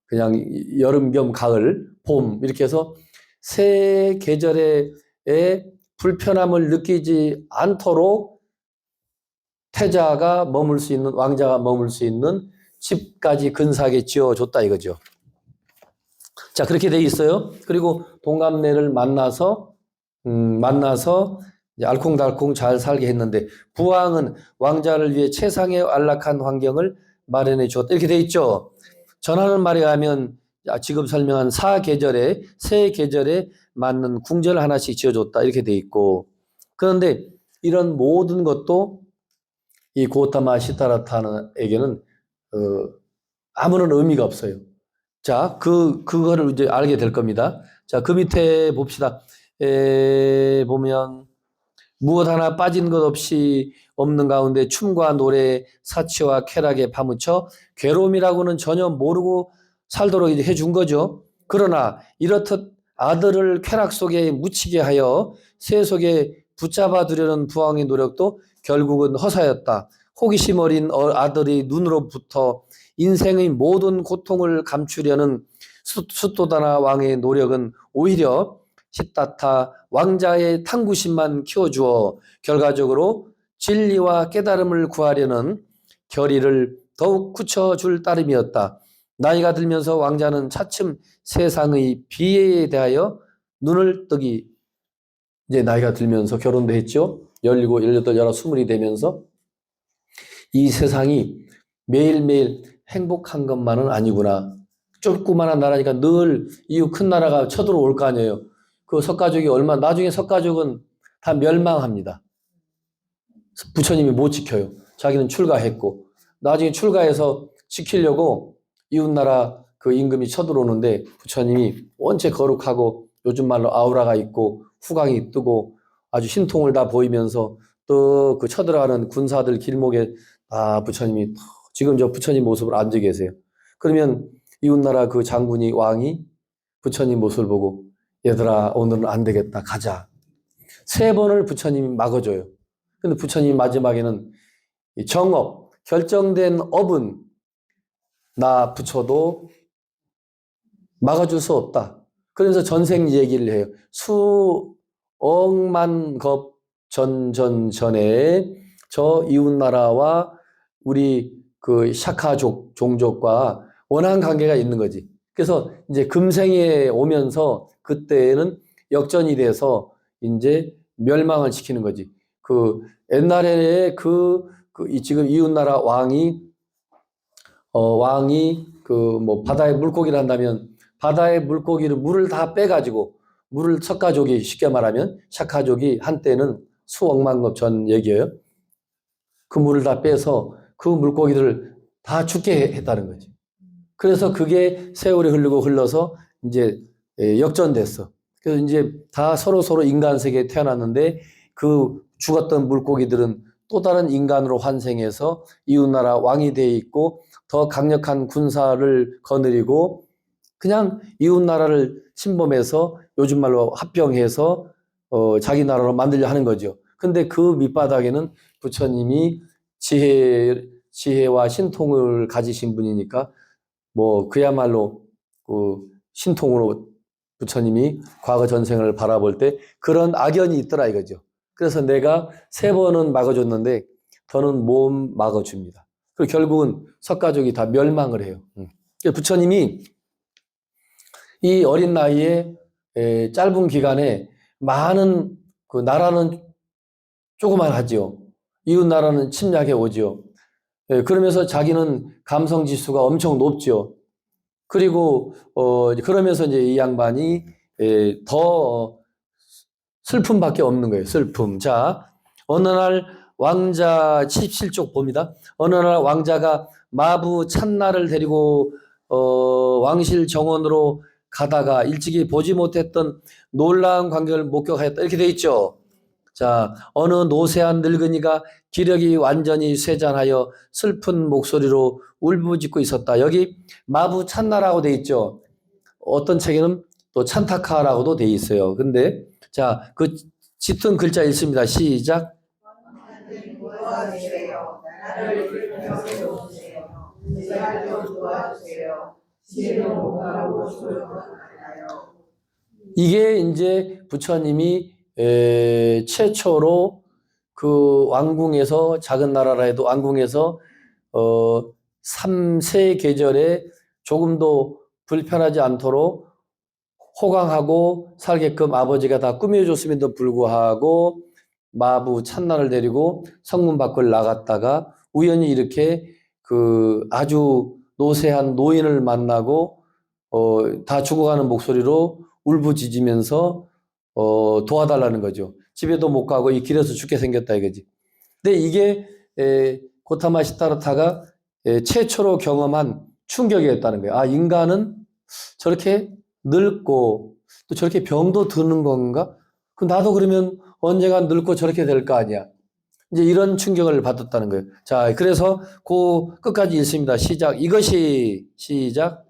그냥 여름 겸 가을, 봄 이렇게 해서 세 계절의 불편함을 느끼지 않도록 태자가 머물 수 있는 왕자가 머물 수 있는 집까지 근사하게 지어줬다 이거죠. 자 그렇게 돼 있어요. 그리고 동갑내를 만나서 이제 알콩달콩 잘 살게 했는데 부왕은 왕자를 위해 최상의 안락한 환경을 마련해 주었다 이렇게 돼 있죠. 전하는 말에 의하면 지금 설명한 세 계절에 맞는 궁전을 하나씩 지어줬다 이렇게 돼 있고 그런데 이런 모든 것도 이 고타마 시타라타에게는 아무런 의미가 없어요. 자, 그거를 이제 알게 될 겁니다. 자, 그 밑에 봅시다. 보면 무엇 하나 빠진 것 없이 없는 가운데 춤과 노래, 사치와 쾌락에 파묻혀 괴로움이라고는 전혀 모르고 살도록 이제 해준 거죠. 그러나 이렇듯 아들을 쾌락 속에 묻히게 하여 세 속에 붙잡아 두려는 부왕의 노력도 결국은 허사였다. 호기심 어린 아들이 눈으로부터 인생의 모든 고통을 감추려는 수토다나 왕의 노력은 오히려 시타타 왕자의 탐구심만 키워주어 결과적으로 진리와 깨달음을 구하려는 결의를 더욱 굳혀줄 따름이었다. 나이가 들면서 왕자는 차츰 세상의 비애에 대하여 눈을 뜨기, 이제 나이가 들면서 결혼도 했죠. 17, 18, 19, 20이 되면서 이 세상이 매일매일 행복한 것만은 아니구나. 조그마한 나라니까 늘 이웃 큰 나라가 쳐들어올 거 아니에요. 그 석가족이 나중에 석가족은 다 멸망합니다. 부처님이 못 지켜요. 자기는 출가했고, 나중에 출가해서 지키려고 이웃나라 그 임금이 쳐들어오는데 부처님이 원체 거룩하고 요즘 말로 아우라가 있고 후광이 뜨고 아주 신통을 다 보이면서 또 그 쳐들어가는 군사들 길목에 부처님이 지금 저 부처님 모습을 앉아 계세요. 그러면 이웃나라 그 장군이 왕이 부처님 모습을 보고 얘들아 오늘은 안 되겠다 가자. 3번을 부처님이 막아줘요. 근데 부처님 마지막에는 이 정업, 결정된 업은 나 부처도 막아줄 수 없다. 그러면서 전생 얘기를 해요. 수억만 겁 전에 저 이웃나라와 우리 그 샤카족 종족과 원한 관계가 있는 거지. 그래서 이제 금생에 오면서 그때는 역전이 돼서 이제 멸망을 시키는 거지. 그 옛날에 지금 이웃나라 왕이 그 뭐 바다에 물고기를 한다면 바다의 물고기를 물을 다 빼가지고 물을 석가족이 쉽게 말하면 샤카족이 한때는 수억만 급 전 얘기예요. 그 물을 다 빼서 그 물고기들을 다 죽게 했다는 거지. 그래서 그게 세월이 흘러서 이제 역전됐어. 그래서 이제 다 서로 인간 세계에 태어났는데 그 죽었던 물고기들은 또 다른 인간으로 환생해서 이웃나라 왕이 돼 있고 더 강력한 군사를 거느리고 그냥 이웃나라를 침범해서 요즘 말로 합병해서 자기 나라로 만들려 하는 거죠. 근데 그 밑바닥에는 부처님이 지혜와 신통을 가지신 분이니까 뭐 그야말로 그 신통으로 부처님이 과거 전생을 바라볼 때 그런 악연이 있더라 이거죠. 그래서 내가 3번은 막아줬는데 더는 못 막아줍니다. 그리고 결국은 석가족이 다 멸망을 해요. 부처님이 이 어린 나이에 짧은 기간에 많은 그 나라는 조그만하지요. 이웃 나라는 침략해 오지요. 그러면서 자기는 감성 지수가 엄청 높죠. 그리고 그러면서 이제 이 양반이 더 슬픔밖에 없는 거예요. 슬픔. 자, 어느 날 왕자 77쪽 봅니다. 어느 날 왕자가 마부 찬나를 데리고 왕실 정원으로 가다가 일찍이 보지 못했던 놀라운 광경을 목격하였다. 이렇게 돼 있죠. 자, 어느 노쇠한 늙은이가 기력이 완전히 쇠잔하여 슬픈 목소리로 울부짖고 있었다. 여기 마부 찬나라고 돼 있죠. 어떤 책에는 또 찬타카라고도 돼 있어요. 근데 자, 그 짙은 글자 읽습니다. 시작. 도와주세요. 나를 구해주세요. 제발 좀 도와주세요. 지혜로 오가고 소용없나요? 이게 이제 부처님이 최초로 그 왕궁에서 작은 나라라 해도 왕궁에서 3세 계절에 조금도 불편하지 않도록 호강하고 살게끔 아버지가 다 꾸며줬음에도 불구하고 마부 찬나를 데리고 성문 밖을 나갔다가 우연히 이렇게 그 아주 노쇠한 노인을 만나고 다 죽어가는 목소리로 울부짖으면서 도와달라는 거죠. 집에도 못 가고 이 길에서 죽게 생겼다 이거지. 근데 이게 고타마 시타르타가 최초로 경험한 충격이었다는 거예요. 아, 인간은 저렇게 늙고 또 저렇게 병도 드는 건가? 그럼 나도 그러면 언젠가 늙고 저렇게 될 거 아니야. 이제 이런 충격을 받았다는 거예요. 자, 그래서 그 끝까지 읽습니다. 시작. 시작.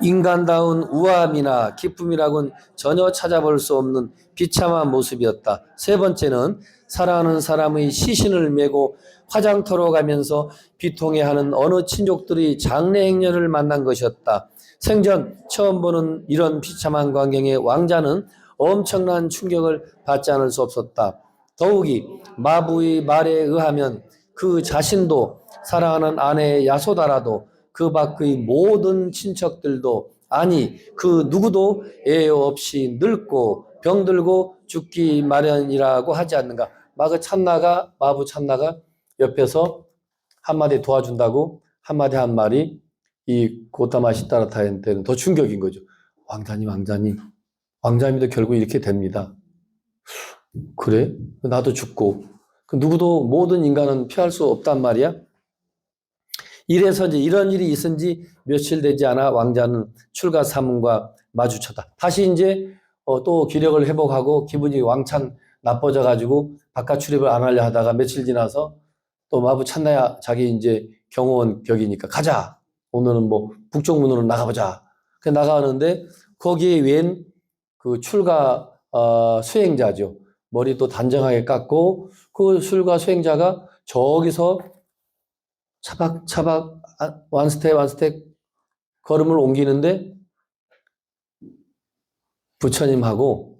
인간다운 우아함이나 기쁨이라고는 전혀 찾아볼 수 없는 비참한 모습이었다. 세 번째는 사랑하는 사람의 시신을 메고 화장터로 가면서 비통해하는 어느 친족들이 장례 행렬을 만난 것이었다. 생전 처음 보는 이런 비참한 광경에 왕자는 엄청난 충격을 받지 않을 수 없었다. 더욱이 마부의 말에 의하면 그 자신도 사랑하는 아내 야소다라도 그 밖의 모든 친척들도 아니 그 누구도 애여 없이 늙고 병들고 죽기 마련이라고 하지 않는가. 마부 찬나가 옆에서 한마디 도와준다고 한마디 한 말이 이 고타마 시타라타한테는 더 충격인 거죠. 왕자님도 결국 이렇게 됩니다. 그래? 나도 죽고 누구도 모든 인간은 피할 수 없단 말이야. 이래서 이제 이런 일이 있은 지 며칠 되지 않아 왕자는 출가 사문과 마주쳤다. 다시 이제 또 기력을 회복하고 기분이 왕창 나빠져 가지고 바깥 출입을 안 하려 하다가 며칠 지나서 또 마부 찬나야 자기 이제 경호원 벽이니까 가자. 오늘은 뭐 북쪽 문으로 나가보자. 그 나가는데 거기에 웬 그 출가 수행자죠. 머리도 단정하게 깎고 그 출가 수행자가 저기서 차박차박 원스텝 걸음을 옮기는데 부처님하고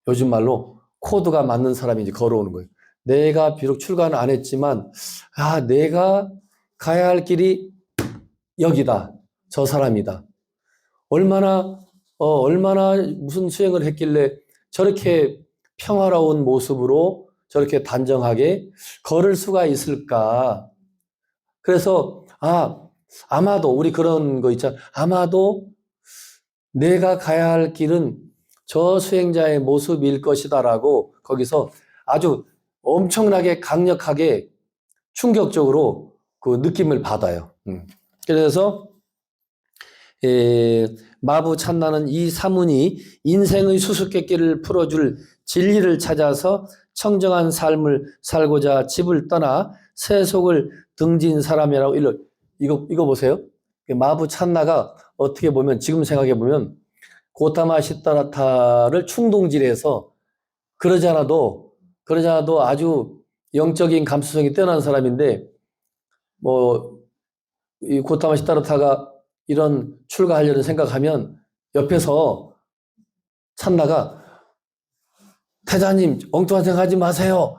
요즘 말로 코드가 맞는 사람이 이제 걸어오는 거예요. 내가 비록 출가는 안 했지만 내가 가야 할 길이 여기다. 저 사람이다. 얼마나 무슨 수행을 했길래 저렇게 평화로운 모습으로 저렇게 단정하게 걸을 수가 있을까? 그래서 아마도 우리 그런 거 있잖아. 아마도 내가 가야 할 길은 저 수행자의 모습일 것이다라고 거기서 아주 엄청나게 강력하게 충격적으로 그 느낌을 받아요. 그래서 마부 찬나는 이 사문이 인생의 수수께끼를 풀어줄 진리를 찾아서 청정한 삶을 살고자 집을 떠나 세속을 등진 사람이라고 이거 보세요. 마부 찬나가 어떻게 보면 지금 생각해 보면 고타마 시타라타를 충동질해서 그러지 않아도 아주 영적인 감수성이 뛰어난 사람인데 이 고타마 시타라타가 이런 출가하려는 생각하면 옆에서 찬나가 태자님 엉뚱한 생각하지 마세요.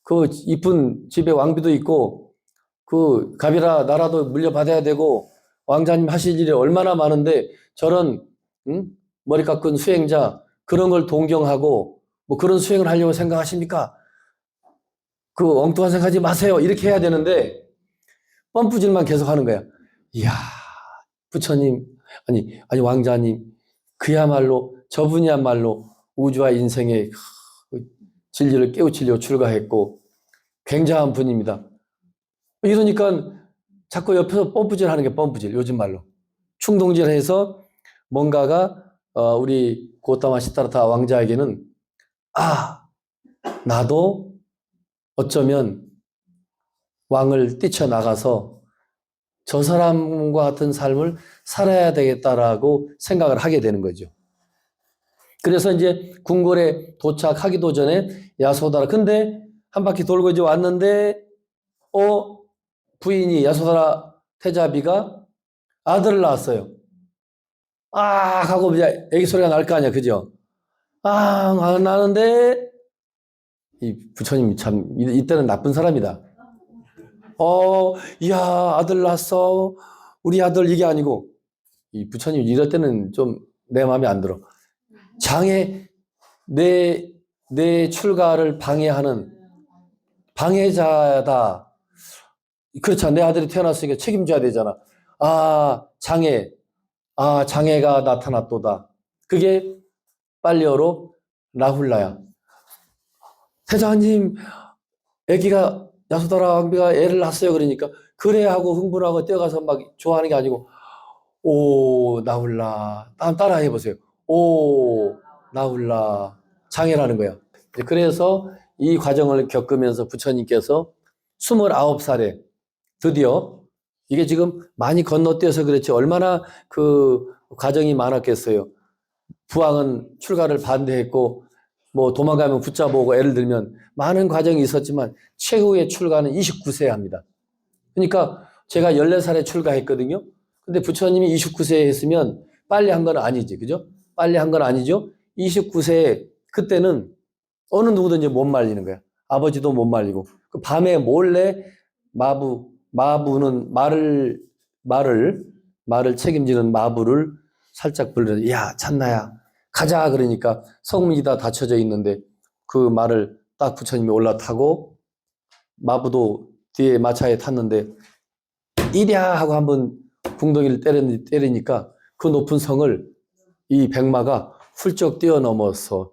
그 이쁜 집에 왕비도 있고 그 가비라 나라도 물려받아야 되고 왕자님 하실 일이 얼마나 많은데 저런 머리 깎은 수행자 그런 걸 동경하고 뭐 그런 수행을 하려고 생각하십니까? 그 엉뚱한 생각하지 마세요. 이렇게 해야 되는데 뻔뿌질만 계속 하는 거야. 이야 부처님 아니 왕자님 그야말로 저분이야말로 우주와 인생의 진리를 깨우치려고 출가했고 굉장한 분입니다. 이러니까 자꾸 옆에서 뻔뿌질하는 게 뻔뿌질 요즘 말로 충동질해서 뭔가가 우리 고타마 시타라타 왕자에게는 나도 어쩌면 왕을 뛰쳐나가서 저 사람과 같은 삶을 살아야 되겠다라고 생각을 하게 되는 거죠. 그래서 이제 궁궐에 도착하기도 전에 야소다라 근데 한 바퀴 돌고 이제 왔는데 부인이 야소다라 태자비가 아들을 낳았어요. 하고 이제 애기 소리가 날 거 아니야, 그죠? 나는데 이 부처님이 참 이때는 나쁜 사람이다. 이야 아들 낳았어. 우리 아들 이게 아니고 이 부처님 이럴 때는 좀 내 마음에 안 들어. 내 출가를 방해하는 방해자다. 그렇잖아. 내 아들이 태어났으니까 책임져야 되잖아. 장애가 나타났도다. 그게 빨리어로 라훌라야. 태자님, 아기가 야소다라 왕비가 애를 낳았어요. 그러니까 그래 하고 흥분하고 뛰어가서 막 좋아하는 게 아니고 나훌라. 따라 해보세요. 나훌라. 장애라는 거야. 그래서 이 과정을 겪으면서 부처님께서 29살에 드디어 이게 지금 많이 건너뛰어서 그렇지 얼마나 그 과정이 많았겠어요. 부왕은 출가를 반대했고 뭐 도망가면 붙잡아오고 예를 들면 많은 과정이 있었지만 최후의 출가는 29세에 합니다. 그러니까 제가 14살에 출가했거든요. 근데 부처님이 29세에 했으면 빨리 한 건 아니지. 그죠? 빨리 한 건 아니죠. 29세에 그때는 어느 누구든지 못 말리는 거야. 아버지도 못 말리고. 그 밤에 몰래 마부는 말을 책임지는 마부를 살짝 불러. 야, 찬나야, 가자. 그러니까 성문이 다 닫혀져 있는데 그 말을 딱 부처님이 올라타고 마부도 뒤에 마차에 탔는데 이랴 하고 한번 궁덩이를 때리니까 그 높은 성을 이 백마가 훌쩍 뛰어넘어서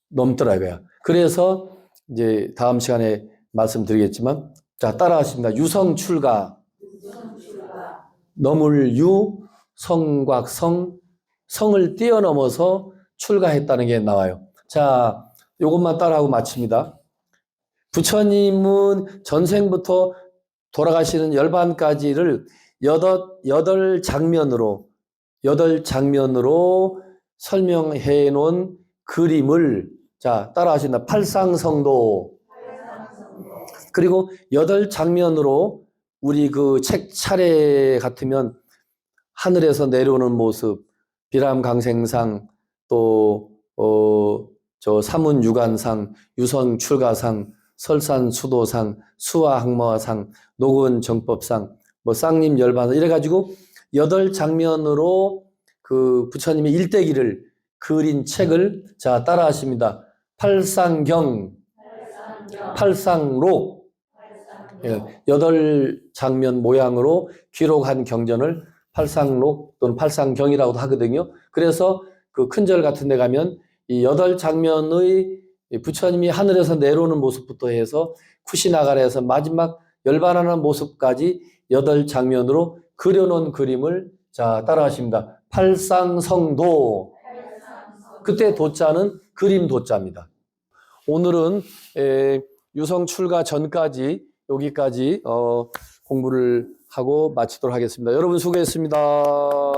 넘더라고요. 그래서 이제 다음 시간에 말씀드리겠지만, 자, 따라하십니다. 유성 출가. 넘을 유, 성곽 성, 성을 뛰어넘어서 출가했다는 게 나와요. 자, 요것만 따라하고 마칩니다. 부처님은 전생부터 돌아가시는 열반까지를 여덟 장면으로 설명해 놓은 그림을, 자, 따라하신다. 팔상성도. 그리고 8장면으로 우리 그 책 차례 같으면 하늘에서 내려오는 모습, 비람강생상, 또, 사문유관상, 유성출가상, 설산수도상, 수화항모상, 녹은정법상, 뭐 쌍림열반상, 이래가지고 8장면으로 그 부처님의 일대기를 그린 책을, 자, 따라하십니다. 팔상경, 팔상록, 8장면 모양으로 기록한 경전을 팔상록 또는 팔상경이라고도 하거든요. 그래서 그 큰절 같은 데 가면 이 8장면의 부처님이 하늘에서 내려오는 모습부터 해서 쿠시나가라에서 마지막 열반하는 모습까지 8장면으로 그려놓은 그림을, 자, 따라하십니다. 팔상성도. 그때 도자는 그림 도자입니다. 오늘은 유성 출가 전까지 여기까지 공부를 하고 마치도록 하겠습니다. 여러분 수고했습니다.